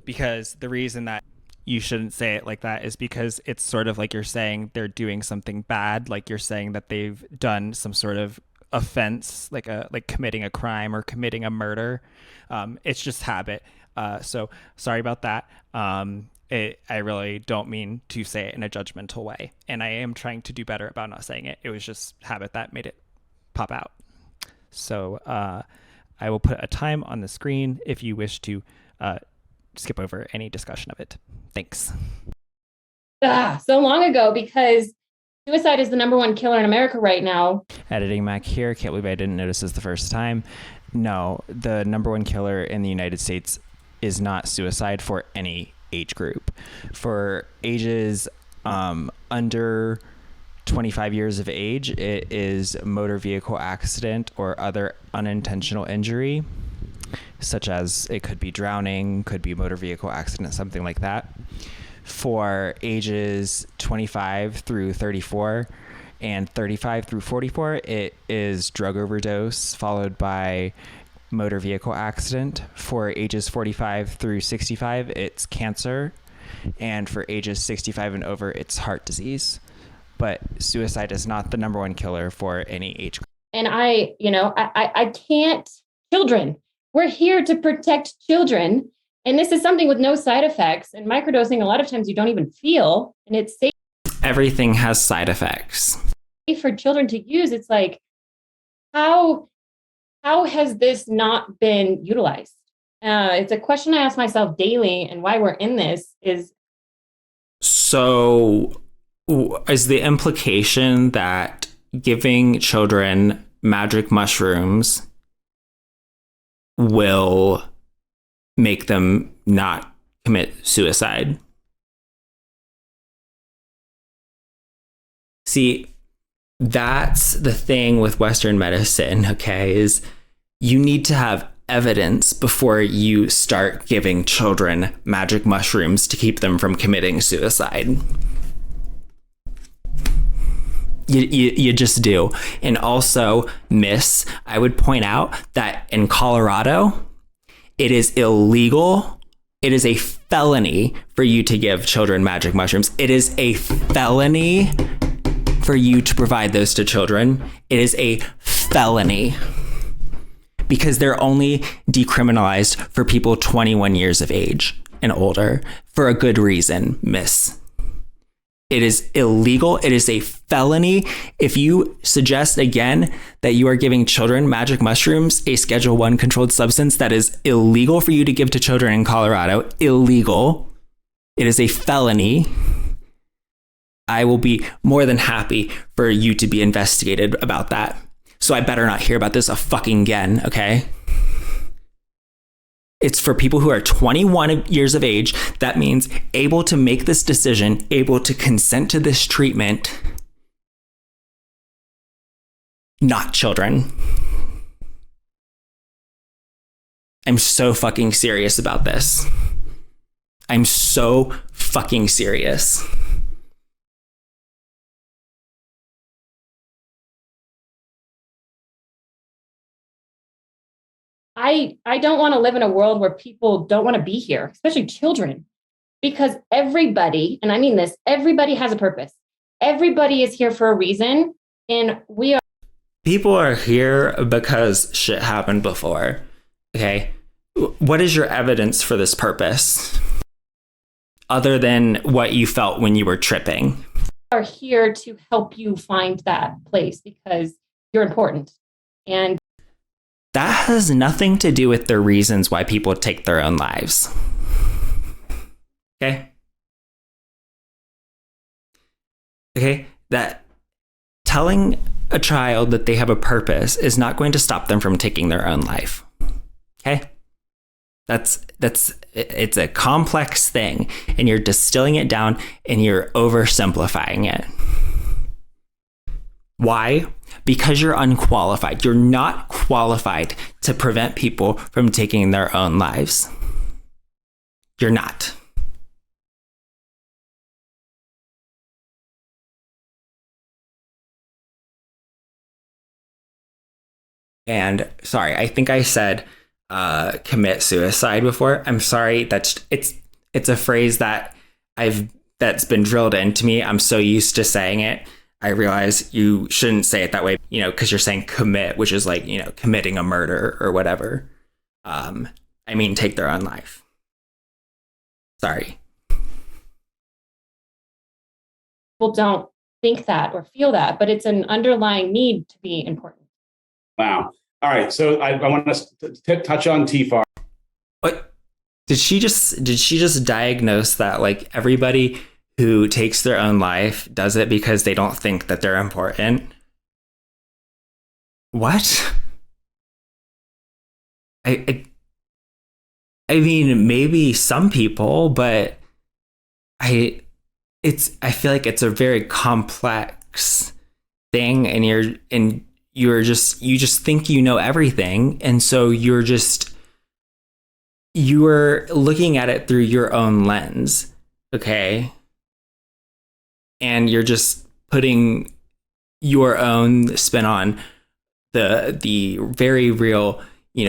S5: Because the reason that you shouldn't say it like that is because it's sort of like you're saying they're doing something bad. Like you're saying that they've done some sort of offense, like committing a crime or committing a murder. It's just habit. So sorry about that. I really don't mean to say it in a judgmental way. And I am trying to do better about not saying it. It was just habit that made it pop out. So I will put a time on the screen if you wish to skip over any discussion of it. Thanks.
S4: So long ago, because suicide is the #1 killer in America right now.
S5: Editing Mac here. Can't believe I didn't notice this the first time. No, the #1 killer in the United States is not suicide for any age group. For ages under 25 years of age, it is motor vehicle accident or other unintentional injury, such as it could be drowning, could be motor vehicle accident, something like that. For ages 25 through 34 and 35 through 44, it is drug overdose followed by motor vehicle accident. For ages 45 through 65, it's cancer. And for ages 65 and over, it's heart disease. But suicide is not the #1 killer for any age group.
S4: And I can't, children, we're here to protect children. And this is something with no side effects. And microdosing, a lot of times you don't even feel, and it's safe.
S1: Everything has side effects.
S4: For children to use. It's like, how has this not been utilized? It's a question I ask myself daily, and why we're in this is.
S1: So is the implication that giving children magic mushrooms will make them not commit suicide? See, that's the thing with Western medicine, okay, is you need to have evidence before you start giving children magic mushrooms to keep them from committing suicide. You just do. And also, Miss, I would point out that in Colorado, it is illegal. It is a felony for you to give children magic mushrooms. It is a felony for you to provide those to children. It is a felony because they're only decriminalized for people 21 years of age and older for a good reason, Miss. It is illegal. It is a felony. If you suggest again that you are giving children magic mushrooms, a Schedule I controlled substance that is illegal for you to give to children in Colorado, illegal. It is a felony. I will be more than happy for you to be investigated about that. So I better not hear about this fucking again, okay? It's for people who are 21 years of age. That means able to make this decision, able to consent to this treatment, not children. I'm so fucking serious about this. I'm so fucking serious.
S4: I don't want to live in a world where people don't want to be here, especially children, because everybody, and I mean this, everybody has a purpose. Everybody is here for a reason. And we are.
S1: People are here because shit happened before. Okay. What is your evidence for this purpose? Other than what you felt when you were tripping?
S4: Are here to help you find that place because you're important. And
S1: that has nothing to do with the reasons why people take their own lives. Okay? Okay? That telling a child that they have a purpose is not going to stop them from taking their own life. Okay? It's a complex thing, and you're distilling it down and you're oversimplifying it. Why? Because you're unqualified. You're not qualified to prevent people from taking their own lives. You're not. And sorry, I think I said commit suicide before. I'm sorry. It's a phrase that's been drilled into me. I'm so used to saying it. I realize you shouldn't say it that way, because you're saying commit, which is like, committing a murder or whatever. I mean, take their own life. Sorry.
S4: People don't think that or feel that, but it's an underlying need to be important.
S3: Wow. All right. So I want us to touch on TFAR.
S1: What? Did she just diagnose that like everybody who takes their own life does it because they don't think that they're important? What? I mean, maybe some people, but I feel like it's a very complex thing, and you just think you know everything, and so you're looking at it through your own lens, okay? And you're just putting your own spin on the very real,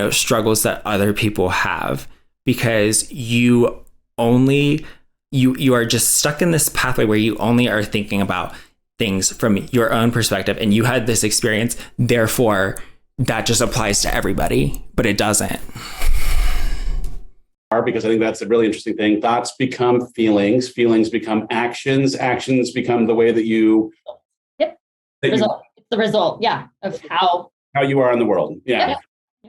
S1: struggles that other people have, because you are just stuck in this pathway where you only are thinking about things from your own perspective, and you had this experience, therefore that just applies to everybody, but it doesn't.
S3: Because I think that's a really interesting thing. Thoughts become feelings, feelings become actions, actions become the way that you.
S4: Yep. It's the result, yeah, of how
S3: you are in the world. Yeah.
S4: Yep.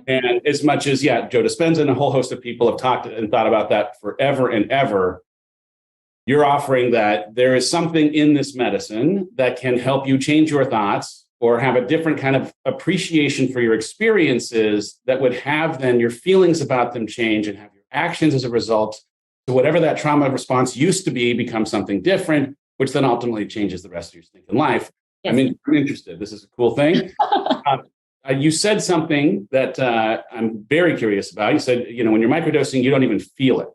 S3: And as much as, Joe Dispenza and a whole host of people have talked and thought about that forever and ever, you're offering that there is something in this medicine that can help you change your thoughts or have a different kind of appreciation for your experiences that would have then your feelings about them change and have your actions as a result. So whatever that trauma response used to be becomes something different, which then ultimately changes the rest of your stinking life. Yes. I mean, I'm interested. This is a cool thing. You said something that I'm very curious about. You said, when you're microdosing, you don't even feel it.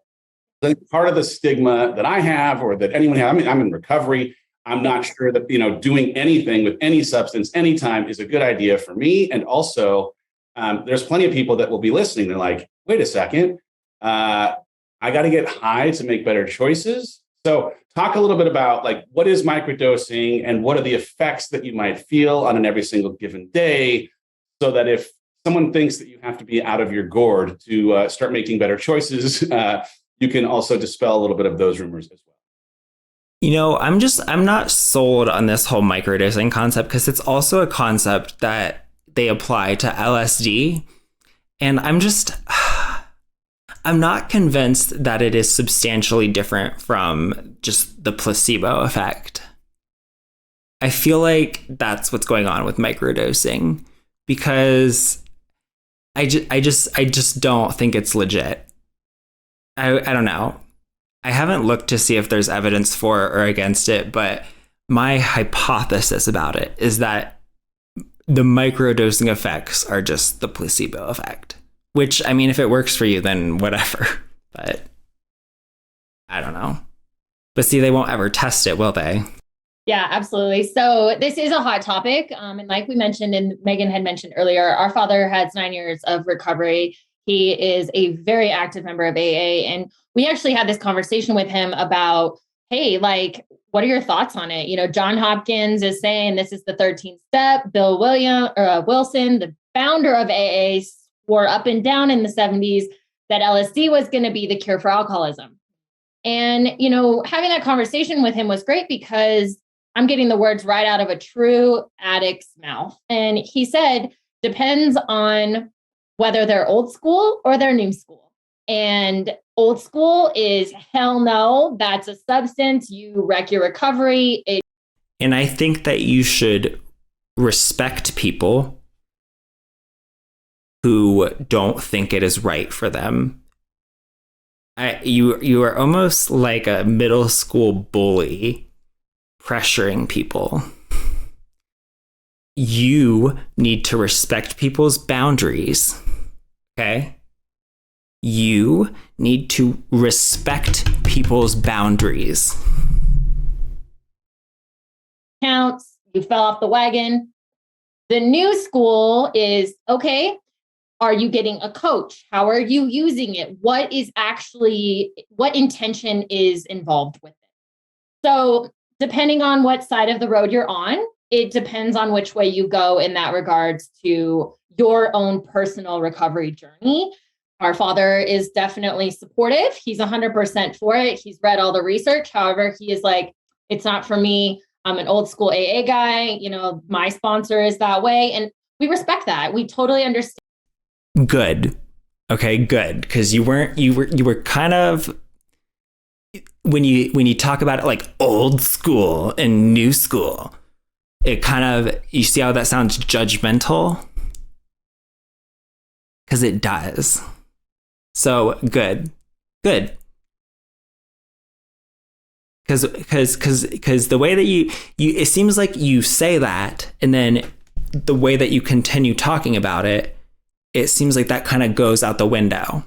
S3: I think part of the stigma that I have, or that anyone has, I'm in recovery. I'm not sure that, doing anything with any substance anytime is a good idea for me. And also, there's plenty of people that will be listening. They're like, wait a second, I got to get high to make better choices. So talk a little bit about like, what is microdosing and what are the effects that you might feel on an every single given day, so that if someone thinks that you have to be out of your gourd to start making better choices, you can also dispel a little bit of those rumors as well.
S1: I'm not sold on this whole microdosing concept, because it's also a concept that they apply to LSD. And I'm not convinced that it is substantially different from just the placebo effect. I feel like that's what's going on with microdosing, because I just don't think it's legit. I don't know. I haven't looked to see if there's evidence for or against it, but my hypothesis about it is that the microdosing effects are just the placebo effect. Which, I mean, if it works for you, then whatever. But I don't know. But see, they won't ever test it, will they?
S4: Yeah, absolutely. So this is a hot topic. And like we mentioned, and Megan had mentioned earlier, our father has 9 years of recovery. He is a very active member of AA. And we actually had this conversation with him about, hey, like, what are your thoughts on it? John Hopkins is saying this is the 13th step. Bill Wilson, the founder of AA, swore up and down in the 70s that LSD was going to be the cure for alcoholism. And, having that conversation with him was great, because I'm getting the words right out of a true addict's mouth. And he said, depends on whether they're old school or they're new school. And old school is hell no, that's a substance. You wreck your recovery.
S1: And I think that you should respect people who don't think it is right for them. You are almost like a middle school bully pressuring people. You need to respect people's boundaries. Okay? You need to respect people's boundaries.
S4: Counts, you fell off the wagon. The new school is, okay, are you getting a coach? How are you using it? What intention is involved with it? So depending on what side of the road you're on, it depends on which way you go in that regards to your own personal recovery journey. Our father is definitely supportive. He's 100% for it. He's read all the research. However, he is like, it's not for me. I'm an old school AA guy. My sponsor is that way. And we respect that. We totally understand.
S1: Good. Okay, good. Because you were kind of, when you talk about it like old school and new school, it kind of, you see how that sounds judgmental? Because it does. So good. Because the way that you it seems like you say that, and then the way that you continue talking about it, it seems like that kind of goes out the window.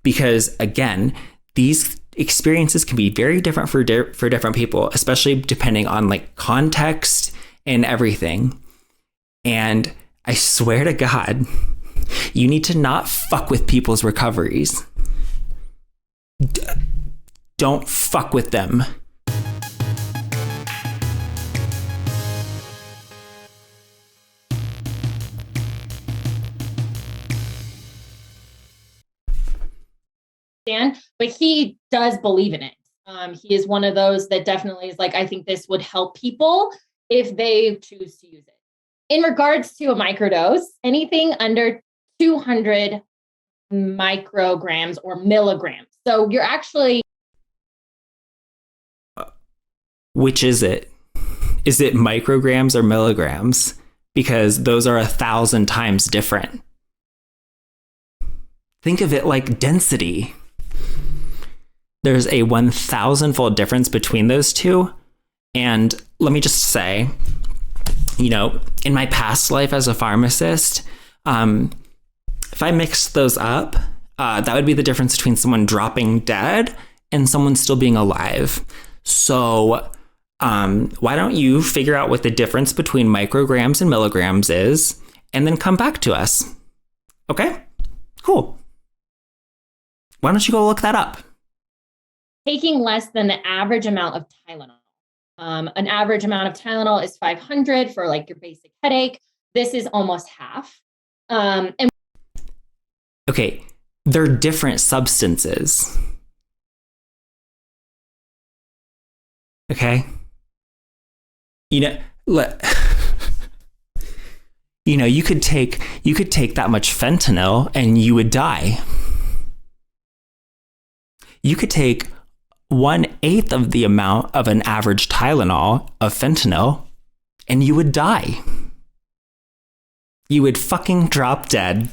S1: Because again, these experiences can be very different for different people, especially depending on like context and everything. And I swear to God, you need to not fuck with people's recoveries. Don't fuck with them.
S4: But he does believe in it. He is one of those that definitely is like, I think this would help people if they choose to use it. In regards to a microdose, anything under 200 micrograms or milligrams. So you're actually...
S1: Which is it? Is it micrograms or milligrams? Because those are 1,000 times different. Think of it like density. There's a 1,000-fold difference between those two. And let me just say, in my past life as a pharmacist, if I mixed those up, that would be the difference between someone dropping dead and someone still being alive. So Why don't you figure out what the difference between micrograms and milligrams is, and then come back to us? Okay, cool. Why don't you go look that up?
S4: Taking less than the average amount of Tylenol. An average amount of Tylenol is 500 for like your basic headache. This is almost half.
S1: Okay, they're different substances. Okay? You know, you could take that much fentanyl and you would die. You could take 1/8 of the amount of an average Tylenol of fentanyl and you would die. You would fucking drop dead.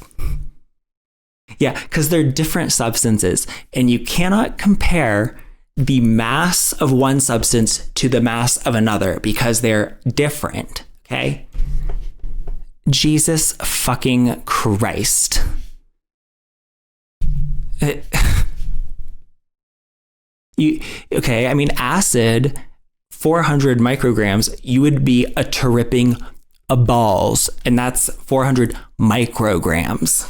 S1: Yeah, because they're different substances, and you cannot compare the mass of one substance to the mass of another because they're different, okay? Jesus fucking Christ. Acid, 400 micrograms, you would be a tripping a balls, and that's 400 micrograms.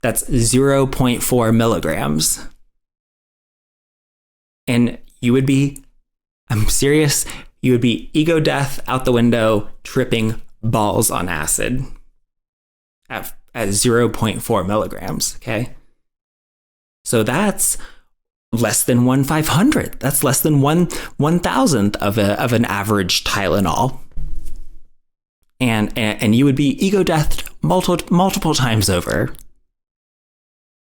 S1: That's 0.4 milligrams. And you would be, I'm serious, you would be ego death out the window, tripping balls on acid at 0.4 milligrams, okay? So that's less than 1/500. That's less than 1/1000th of an average Tylenol. And you would be ego deathed multiple times over.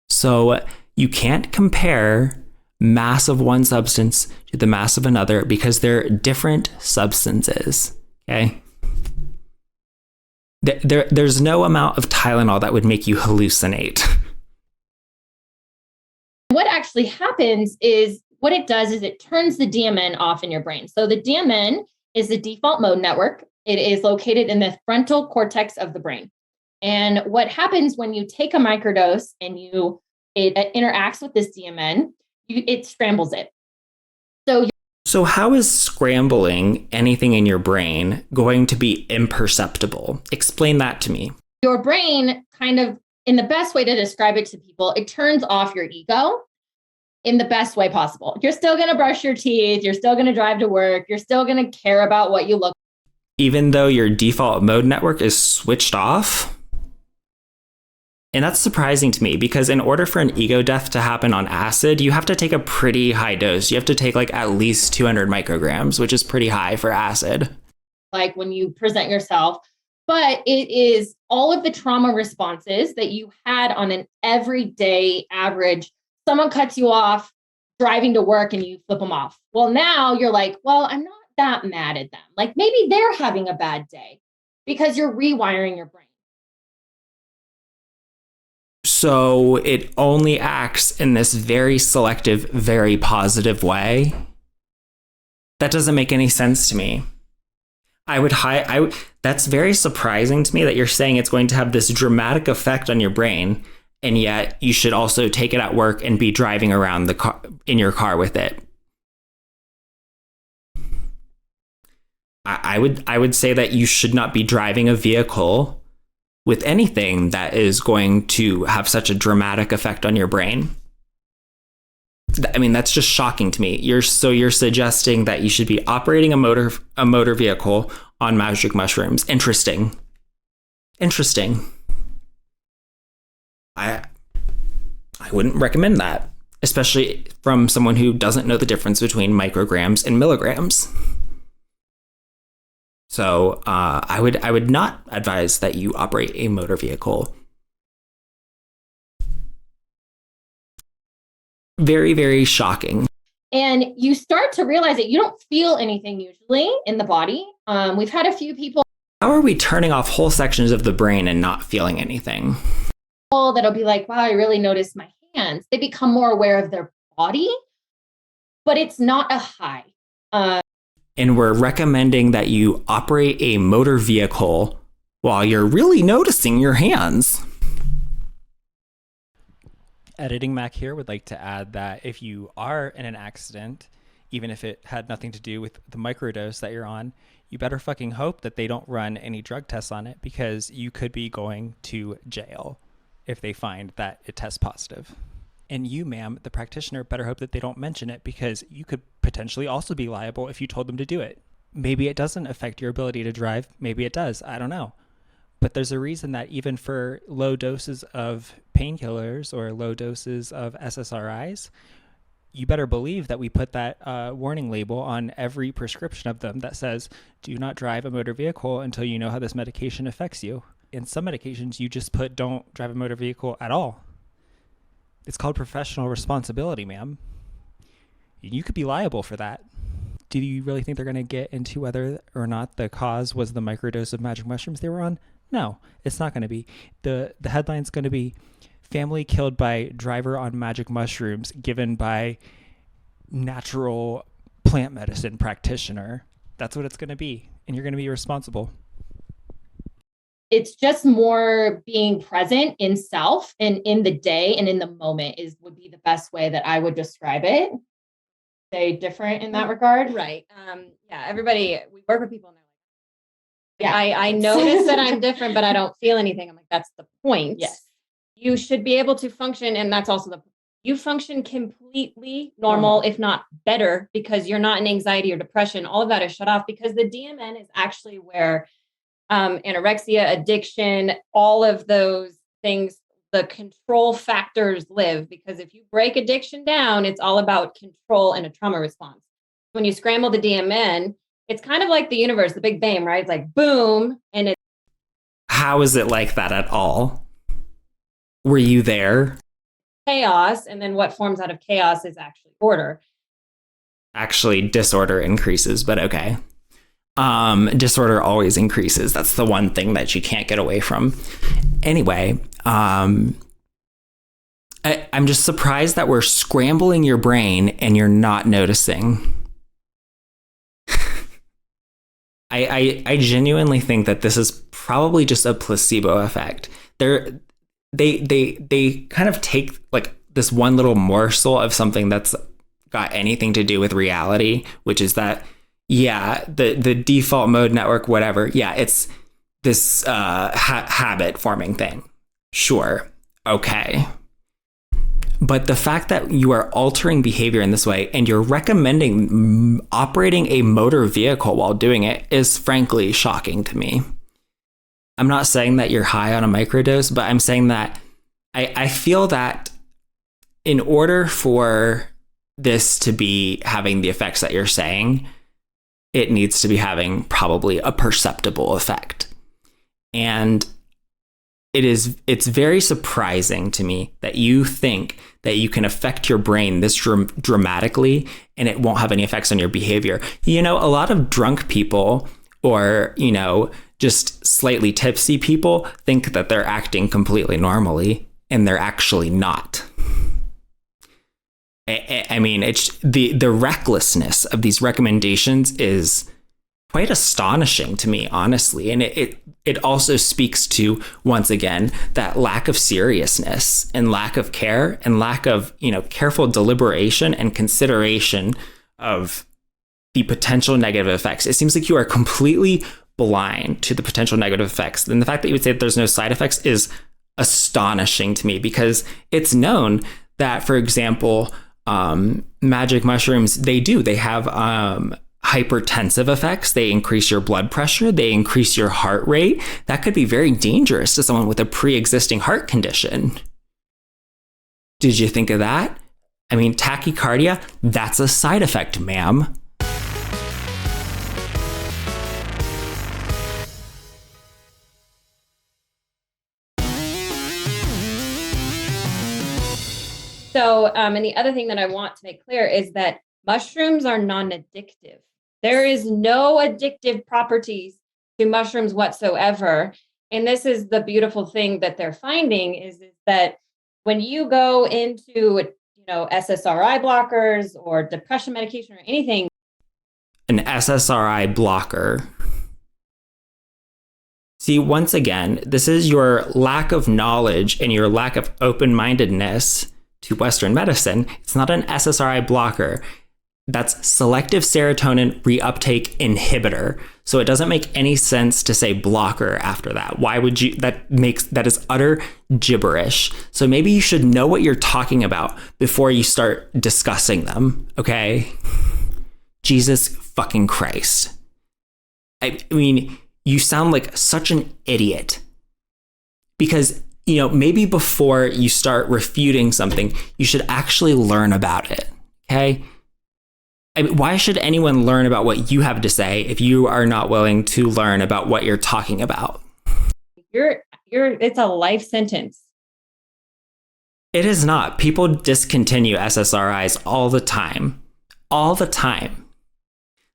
S1: So you can't compare mass of one substance to the mass of another because they're different substances, okay? There's no amount of Tylenol that would make you hallucinate.
S4: What actually happens is what it does is it turns the DMN off in your brain. So the DMN is the default mode network. It is located in the frontal cortex of the brain. And what happens when you take a microdose and it interacts with this DMN, it scrambles it.
S1: So how is scrambling anything in your brain going to be imperceptible? Explain that to me.
S4: Your brain kind of, in the best way to describe it to people, it turns off your ego in the best way possible. You're still going to brush your teeth. You're still going to drive to work. You're still going to care about what you look like.
S1: Even though your default mode network is switched off? And that's surprising to me because in order for an ego death to happen on acid, you have to take a pretty high dose. You have to take like at least 200 micrograms, which is pretty high for acid.
S4: Like when you present yourself, but it is all of the trauma responses that you had on an everyday average. Someone cuts you off driving to work and you flip them off. Well, now you're like, well, I'm not that mad at them. Like maybe they're having a bad day because you're rewiring your brain.
S1: So it only acts in this very selective, very positive way. That doesn't make any sense to me. That's very surprising to me that you're saying it's going to have this dramatic effect on your brain, and yet you should also take it at work and be driving around the car in your car with it. I would say that you should not be driving a vehicle with anything that is going to have such a dramatic effect on your brain. I mean, that's just shocking to me. You're suggesting that you should be operating a motor vehicle on magic mushrooms. Interesting. I wouldn't recommend that, especially from someone who doesn't know the difference between micrograms and milligrams. So I would not advise that you operate a motor vehicle. Very, very shocking.
S4: And you start to realize that you don't feel anything usually in the body. We've had a few people.
S1: How are we turning off whole sections of the brain and not feeling anything?
S4: That'll be like, wow, I really noticed my hands. They become more aware of their body, but it's not a high.
S1: And we're recommending that you operate a motor vehicle while you're really noticing your hands.
S5: Editing Mac here would like to add that if you are in an accident, even if it had nothing to do with the microdose that you're on, you better fucking hope that they don't run any drug tests on it, because you could be going to jail if they find that it tests positive. And you, ma'am, the practitioner, better hope that they don't mention it, because you could potentially also be liable if you told them to do it. Maybe it doesn't affect your ability to drive. Maybe it does. I don't know. But there's a reason that even for low doses of painkillers or low doses of SSRIs, you better believe that we put that warning label on every prescription of them that says, do not drive a motor vehicle until you know how this medication affects you. In some medications, you just put don't drive a motor vehicle at all. It's called professional responsibility, ma'am. You could be liable for that. Do you really think they're going to get into whether or not the cause was the microdose of magic mushrooms they were on? No, it's not going to be. The headline's going to be family killed by driver on magic mushrooms given by natural plant medicine practitioner. That's what it's going to be. And you're going to be responsible.
S4: It's just more being present in self and in the day and in the moment would be the best way that I would describe it. Say different in that regard.
S7: Right.
S4: Yeah, everybody, we work with people and they're like, yeah, I notice that I'm different, but I don't feel anything. I'm like, that's the point.
S7: Yes.
S4: You should be able to function. And that's also you function completely normal, if not better, because you're not in anxiety or depression. All of that is shut off because the DMN is actually where anorexia, addiction, all of those things, the control factors live. Because if you break addiction down, it's all about control and a trauma response. When you scramble the DMN, it's kind of like the universe, the Big Bang, right? It's like boom. And it's
S1: How is it like that at all? Were you there?
S4: chaos. And then what forms out of chaos is actually order.
S1: Actually, disorder increases, but okay. Disorder always increases. That's the one thing that you can't get away from. Anyway, I'm just surprised that we're scrambling your brain and you're not noticing. I genuinely think that this is probably just a placebo effect. They kind of take like this one little morsel of something that's got anything to do with reality, which is that, yeah, the default mode network, whatever. Yeah, it's this habit forming thing. Sure. Okay. But the fact that you are altering behavior in this way and you're recommending operating a motor vehicle while doing it is frankly shocking to me. I'm not saying that you're high on a microdose, but I'm saying that I feel that in order for this to be having the effects that you're saying, it needs to be having probably a perceptible effect. And it's very surprising to me that you think that you can affect your brain this dramatically and it won't have any effects on your behavior. You know, a lot of drunk people or, you know, just slightly tipsy people think that they're acting completely normally and they're actually not. I mean, it's the recklessness of these recommendations is quite astonishing to me, honestly. And it also speaks to, once again, that lack of seriousness and lack of care and lack of, you know, careful deliberation and consideration of the potential negative effects. It seems like you are completely blind to the potential negative effects. And the fact that you would say that there's no side effects is astonishing to me, because it's known that, for example, magic mushrooms, they have hypertensive effects. They increase your blood pressure. They increase your heart rate. That could be very dangerous to someone with a pre-existing heart condition. Did you think of that? I mean, tachycardia, that's a side effect, ma'am.
S4: So, and the other thing that I want to make clear is that mushrooms are non-addictive. There is no addictive properties to mushrooms whatsoever. And this is the beautiful thing that they're finding is that when you go into, you know, SSRI blockers or depression medication or anything.
S1: An SSRI blocker. See, once again, this is your lack of knowledge and your lack of open-mindedness to Western medicine. It's not an SSRI blocker. That's selective serotonin reuptake inhibitor. So it doesn't make any sense to say blocker after that. Why would you? That is utter gibberish. So maybe you should know what you're talking about before you start discussing them. Okay. Jesus fucking Christ. I mean, you sound like such an idiot because, maybe before you start refuting something, you should actually learn about it. Okay. Why should anyone learn about what you have to say if you are not willing to learn about what you're talking about?
S4: It's a life sentence.
S1: It is not. People discontinue SSRIs all the time. All the time.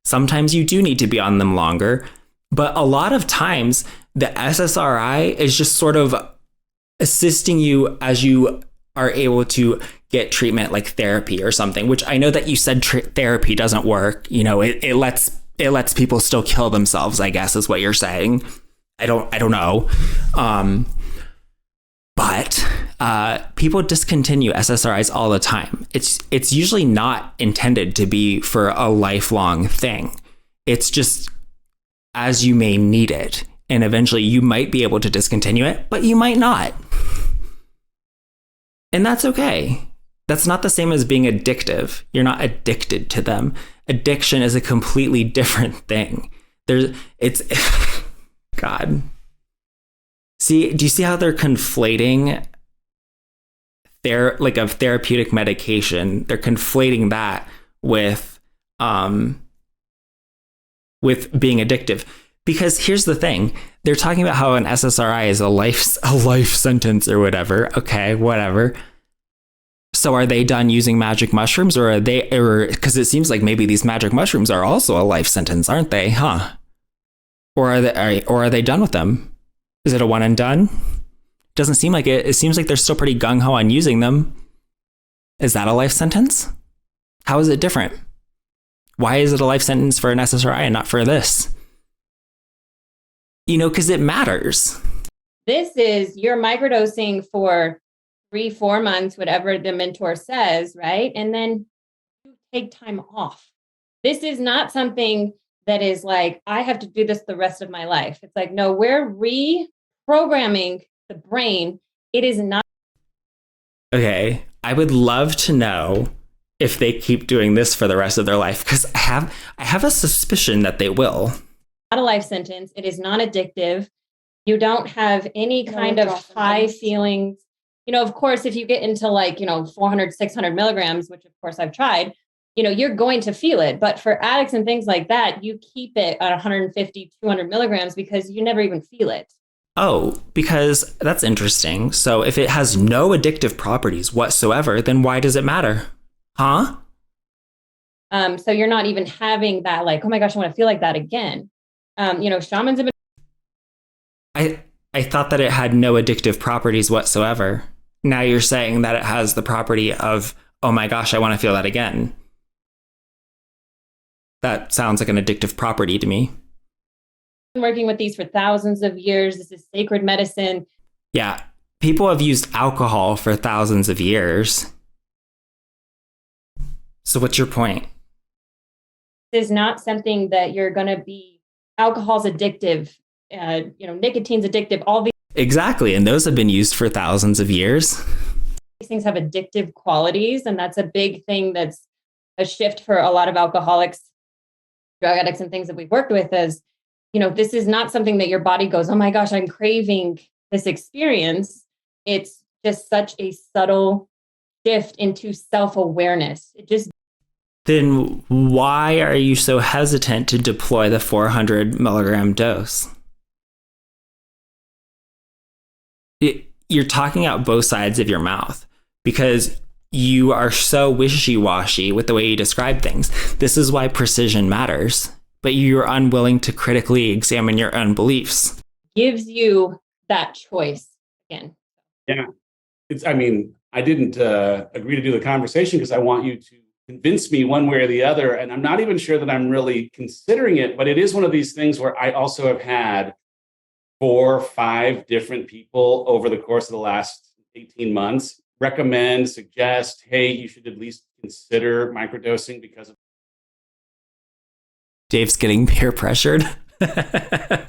S1: Sometimes you do need to be on them longer, but a lot of times the SSRI is just sort of assisting you as you are able to get treatment like therapy or something, which I know that you said therapy doesn't work. It lets people still kill themselves, I guess is what you're saying. I don't know. But people discontinue SSRIs all the time. It's usually not intended to be for a lifelong thing. It's just as you may need it. And eventually you might be able to discontinue it, but you might not. And that's okay. That's not the same as being addictive. You're not addicted to them. Addiction is a completely different thing. God. See, do you see how they're conflating a therapeutic medication? They're conflating that with being addictive. Because here's the thing. They're talking about how an SSRI is a life sentence or whatever. Okay, whatever. So are they done using magic mushrooms or because it seems like maybe these magic mushrooms are also a life sentence, aren't they? Huh? Or are they done with them? Is it a one and done? Doesn't seem like it. It seems like they're still pretty gung-ho on using them. Is that a life sentence? How is it different? Why is it a life sentence for an SSRI and not for this? Because it matters.
S4: This is you're microdosing for 3-4 months, whatever the mentor says, right? And then you take time off. This is not something that is like, I have to do this the rest of my life. It's like, no, we're reprogramming the brain. It is not.
S1: Okay. I would love to know if they keep doing this for the rest of their life, because I have a suspicion that they will.
S4: Not a life sentence. It is non-addictive. You don't have any kind of high feelings. Of course, if you get into 400, 600 milligrams, which of course I've tried, you're going to feel it. But for addicts and things like that, you keep it at 150, 200 milligrams because you never even feel it.
S1: Oh, because that's interesting. So if it has no addictive properties whatsoever, then why does it matter? Huh?
S4: So you're not even having that oh my gosh, I want to feel like that again. Shamans have been.
S1: I thought that it had no addictive properties whatsoever. Now you're saying that it has the property of, oh my gosh, I want to feel that again. That sounds like an addictive property to me.
S4: Been working with these for thousands of years. This is sacred medicine.
S1: Yeah, people have used alcohol for thousands of years. So what's your point?
S4: This is not something that you're going to be. Alcohol's addictive. Nicotine's addictive. All these.
S1: Exactly. And those have been used for thousands of years.
S4: These things have addictive qualities. And that's a big thing that's a shift for a lot of alcoholics, drug addicts, and things that we've worked with is, this is not something that your body goes, oh my gosh, I'm craving this experience. It's just such a subtle shift into self-awareness.
S1: Then why are you so hesitant to deploy the 400 milligram dose? You're talking out both sides of your mouth because you are so wishy-washy with the way you describe things. This is why precision matters, but you're unwilling to critically examine your own beliefs.
S4: Gives you that choice again.
S3: Yeah. I didn't agree to do the conversation because I want you to convince me one way or the other. And I'm not even sure that I'm really considering it, but it is one of these things where I also have had 4 or 5 different people over the course of the last 18 months recommend, suggest, hey, you should at least consider microdosing because of
S1: Dave's getting peer pressured.
S3: And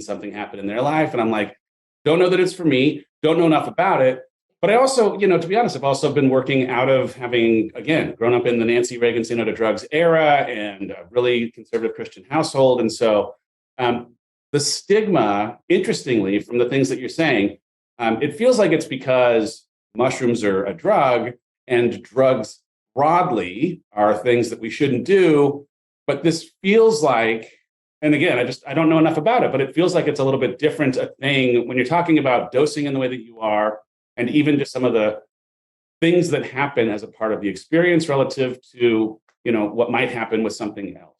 S3: something happened in their life. And I'm like, don't know that it's for me. Don't know enough about it. But I also, to be honest, I've also been working out of having, again, grown up in the Nancy Reagan say no to drugs era and a really conservative Christian household. And so the stigma, interestingly, from the things that you're saying, it feels like it's because mushrooms are a drug and drugs broadly are things that we shouldn't do. But this feels like, and again, I don't know enough about it, but it feels like it's a little bit different a thing when you're talking about dosing in the way that you are, and even just some of the things that happen as a part of the experience relative to, what might happen with something else.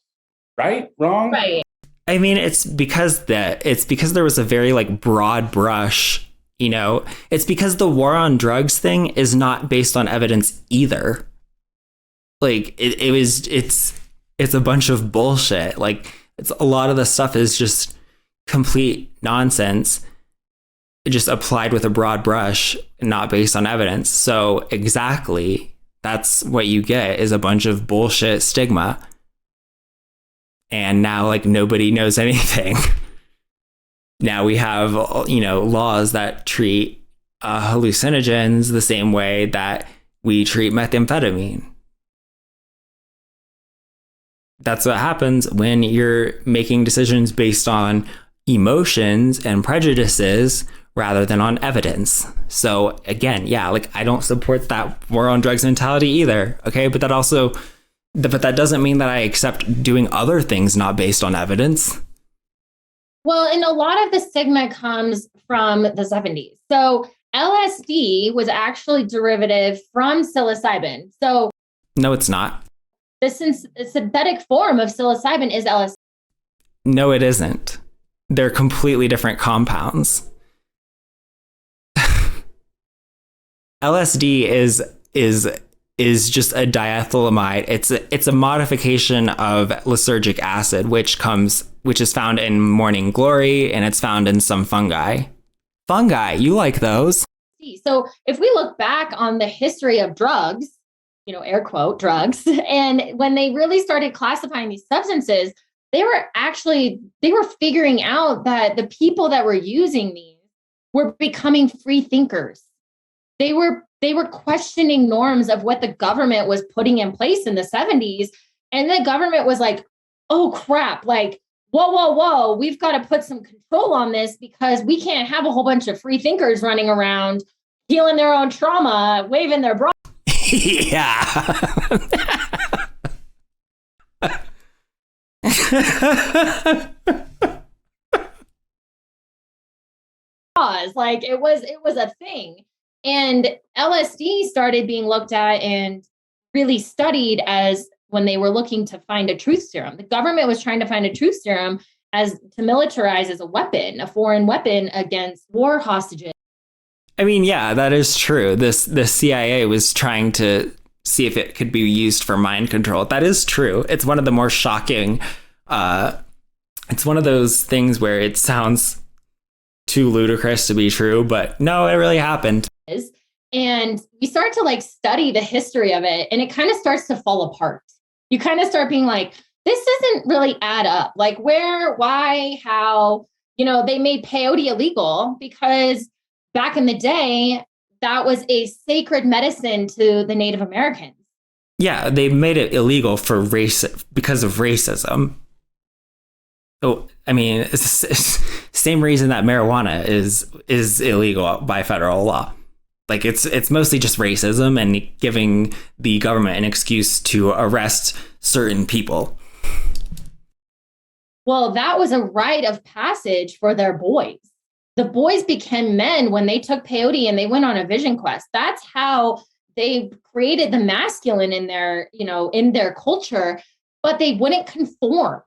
S3: Right? Wrong?
S4: Right.
S1: I mean, it's because there was a very like broad brush, it's because the war on drugs thing is not based on evidence either. Like it's a bunch of bullshit. Like it's a lot of the stuff is just complete nonsense, just applied with a broad brush, not based on evidence. So exactly, that's what you get is a bunch of bullshit stigma. And now like nobody knows anything. Now we have, laws that treat hallucinogens the same way that we treat methamphetamine. That's what happens when you're making decisions based on emotions and prejudices rather than on evidence. So again, I don't support that war on drugs mentality either. Okay, but that doesn't mean that I accept doing other things not based on evidence.
S4: Well, and a lot of the stigma comes from the 70s. So LSD was actually derivative from psilocybin. So
S1: no, it's not.
S4: The synthetic form of psilocybin is LSD.
S1: No, it isn't. They're completely different compounds. LSD is just a diethylamide. It's a modification of lysergic acid, which is found in morning glory, and it's found in some fungi. Fungi, you like those?
S4: So if we look back on the history of drugs, air quote drugs, and when they really started classifying these substances, they were figuring out that the people that were using these were becoming free thinkers. They were questioning norms of what the government was putting in place in the 70s. And the government was like, oh crap, like, whoa, we've got to put some control on this because we can't have a whole bunch of free thinkers running around, healing their own trauma, waving their bra.
S1: Yeah.
S4: Like it was a thing. And LSD started being looked at and really studied as when they were looking to find a truth serum. The government was trying to find a truth serum to militarize as a weapon, a foreign weapon against war hostages.
S1: I mean, yeah, that is true. The CIA was trying to see if it could be used for mind control. That is true. It's one of the more shocking. It's one of those things where it sounds too ludicrous to be true, but no, it really happened.
S4: And we start to study the history of it, and it kind of starts to fall apart. You kind of start being like, this doesn't really add up. Like where, why, how, they made peyote illegal because back in the day, that was a sacred medicine to the Native Americans.
S1: Yeah, they made it illegal for because of racism. Oh, I mean, it's the same reason that marijuana is illegal by federal law. Like it's mostly just racism and giving the government an excuse to arrest certain people.
S4: Well, that was a rite of passage for their boys. The boys became men when they took peyote and they went on a vision quest. That's how they created the masculine in their, in their culture, but they wouldn't conform.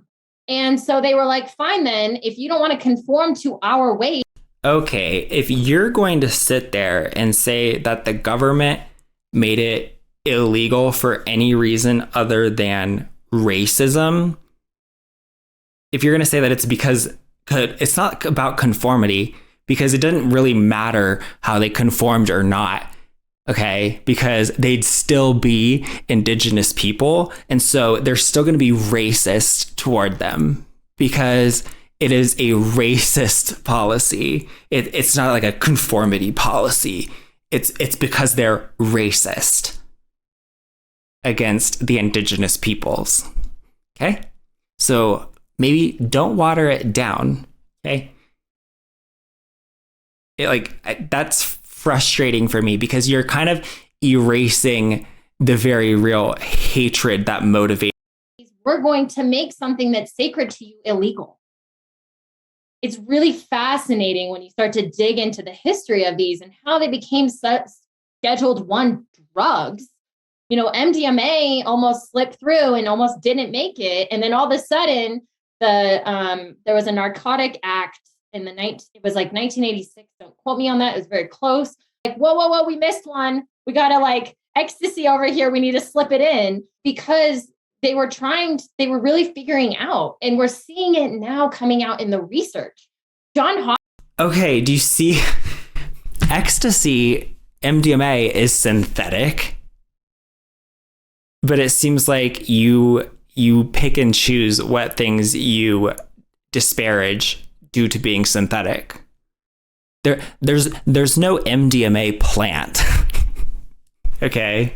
S4: And so they were like, fine, then, if you don't want to conform to our ways.
S1: Okay, if you're going to sit there and say that the government made it illegal for any reason other than racism, if you're going to say that it's because it's not about conformity, because it doesn't really matter how they conformed or not. okay, because they'd still be indigenous people. And so they're still going to be racist toward them because it is a racist policy. It's not like a conformity policy. It's because they're racist against the indigenous peoples. Okay? So maybe don't water it down. Okay? That's frustrating for me because you're kind of erasing the very real hatred that motivates.
S4: We're going to make something that's sacred to you illegal. It's really fascinating when you start to dig into the history of these and how they became such Scheduled 1 drugs. You know, MDMA almost slipped through and almost didn't make it. And then all of a sudden, there was a narcotic act in it was like 1986. Don't quote me on that. It was very close. Like, whoa, we missed one. We got to like ecstasy over here. We need to slip it in because they were really figuring out. And we're seeing it now coming out in the research.
S1: Okay, do you see ecstasy, MDMA is synthetic, but it seems like you pick and choose what things you disparage due to being synthetic. There's no MDMA plant. Okay.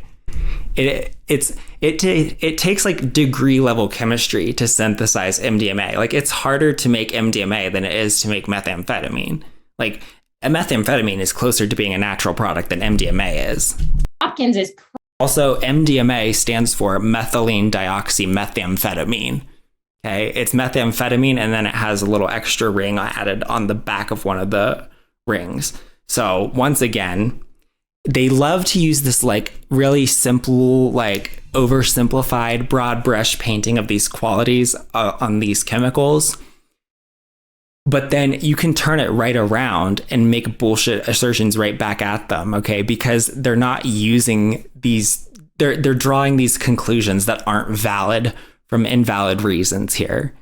S1: It takes like degree level chemistry to synthesize MDMA. Like it's harder to make MDMA than it is to make methamphetamine. Like a methamphetamine is closer to being a natural product than MDMA is.
S4: Hopkins is
S1: also MDMA stands for methylene dioxymethamphetamine. Okay, it's methamphetamine and then it has a little extra ring added on the back of one of the rings. So once again, they love to use this like really simple, like oversimplified broad brush painting of these qualities on these chemicals. But then you can turn it right around and make bullshit assertions right back at them, okay? Because they're not using these, they're drawing these conclusions that aren't valid from invalid reasons here.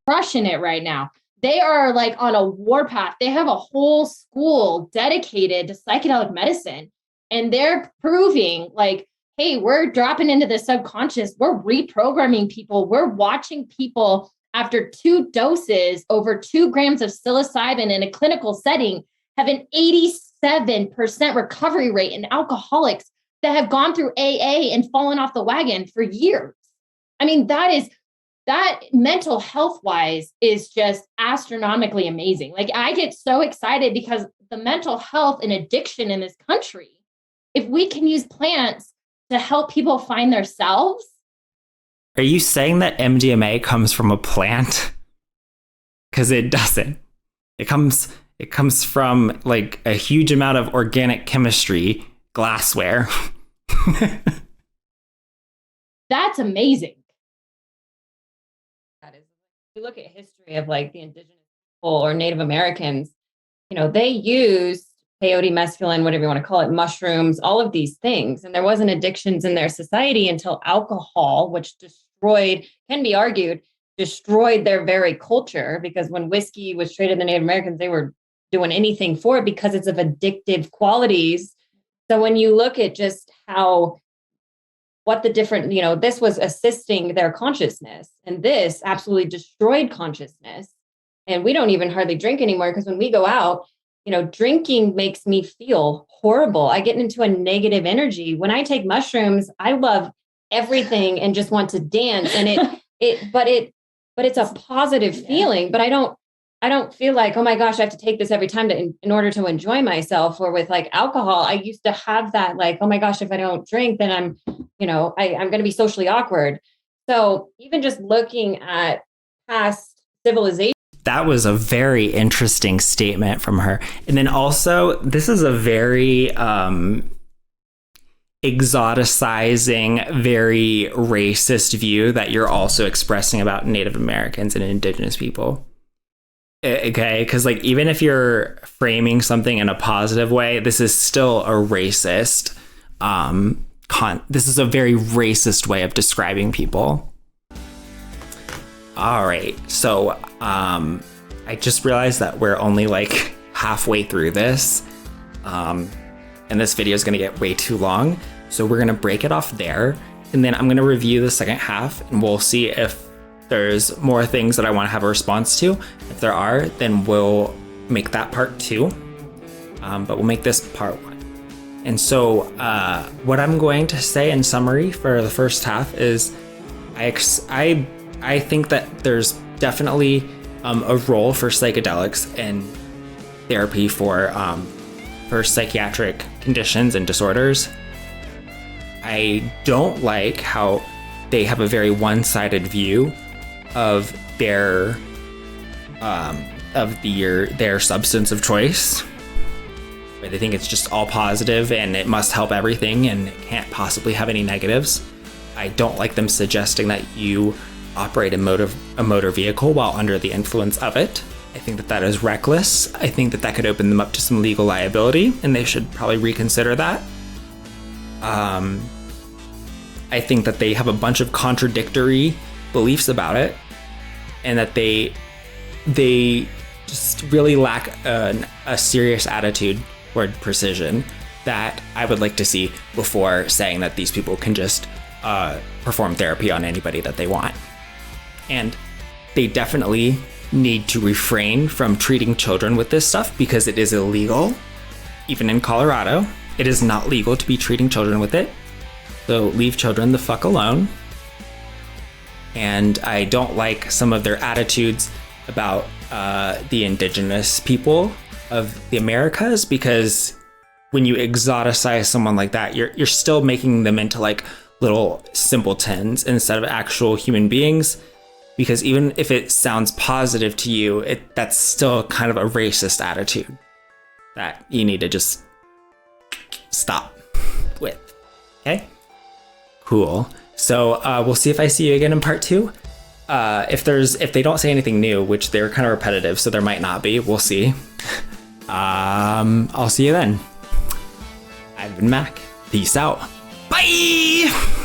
S4: Crushing it right now. They are like on a warpath. They have a whole school dedicated to psychedelic medicine. And they're proving like, hey, we're dropping into the subconscious. We're reprogramming people. We're watching people after 2 doses over 2 grams of psilocybin in a clinical setting have an 87% recovery rate in alcoholics that have gone through AA and fallen off the wagon for years. I mean, that mental health wise is just astronomically amazing. Like I get so excited because the mental health and addiction in this country, if we can use plants to help people find themselves.
S1: Are you saying that MDMA comes from a plant? Because it doesn't. It comes from like a huge amount of organic chemistry, glassware.
S4: That's amazing. That is. If you look at history of like the indigenous people or Native Americans, you know, they used peyote, mescaline, whatever you want to call it, mushrooms, all of these things. And there wasn't addictions in their society until alcohol, which can be argued, destroyed their very culture, because when whiskey was traded to Native Americans, they were doing anything for it because it's of addictive qualities. So when you look at just what the different, you know, this was assisting their consciousness and this absolutely destroyed consciousness. And we don't even hardly drink anymore because when we go out, you know, drinking makes me feel horrible. I get into a negative energy. When I take mushrooms, I love everything and just want to dance. And but it's a positive feeling, but I don't feel like, oh my gosh, I have to take this every time in order to enjoy myself. Or with like alcohol, I used to have that like, oh my gosh, if I don't drink, then I'm going to be socially awkward. So even just looking at past civilization.
S1: That was a very interesting statement from her. And then also, this is a very exoticizing, very racist view that you're also expressing about Native Americans and indigenous people. Okay, because like even if you're framing something in a positive way, this is still a racist. This is a very racist way of describing people. All right, so I just realized that we're only like halfway through this. And this video is going to get way too long. So we're going to break it off there. And then I'm going to review the second half and we'll see if there's more things that I want to have a response to. If there are, then we'll make that part 2. But we'll make this part 1. And so what I'm going to say in summary for the first half is I think that there's definitely a role for psychedelics and therapy for psychiatric conditions and disorders. I don't like how they have a very one-sided view of their substance of choice. Where they think it's just all positive and it must help everything and it can't possibly have any negatives. I don't like them suggesting that you operate a motor vehicle while under the influence of it. I think that is reckless. I think that could open them up to some legal liability, and they should probably reconsider that. I think that they have a bunch of contradictory beliefs about it, and that they just really lack a serious attitude toward precision that I would like to see before saying that these people can just perform therapy on anybody that they want. And they definitely need to refrain from treating children with this stuff because it is illegal. Even in Colorado, it is not legal to be treating children with it. So leave children the fuck alone. And I don't like some of their attitudes about the indigenous people of the Americas, because when you exoticize someone like that, you're still making them into like little simpletons instead of actual human beings. Because even if it sounds positive to you, that's still kind of a racist attitude that you need to just stop with. Okay? Cool. So we'll see if I see you again in part 2. If they don't say anything new, which they're kind of repetitive, so there might not be. We'll see. I'll see you then. I've been Mac. Peace out. Bye!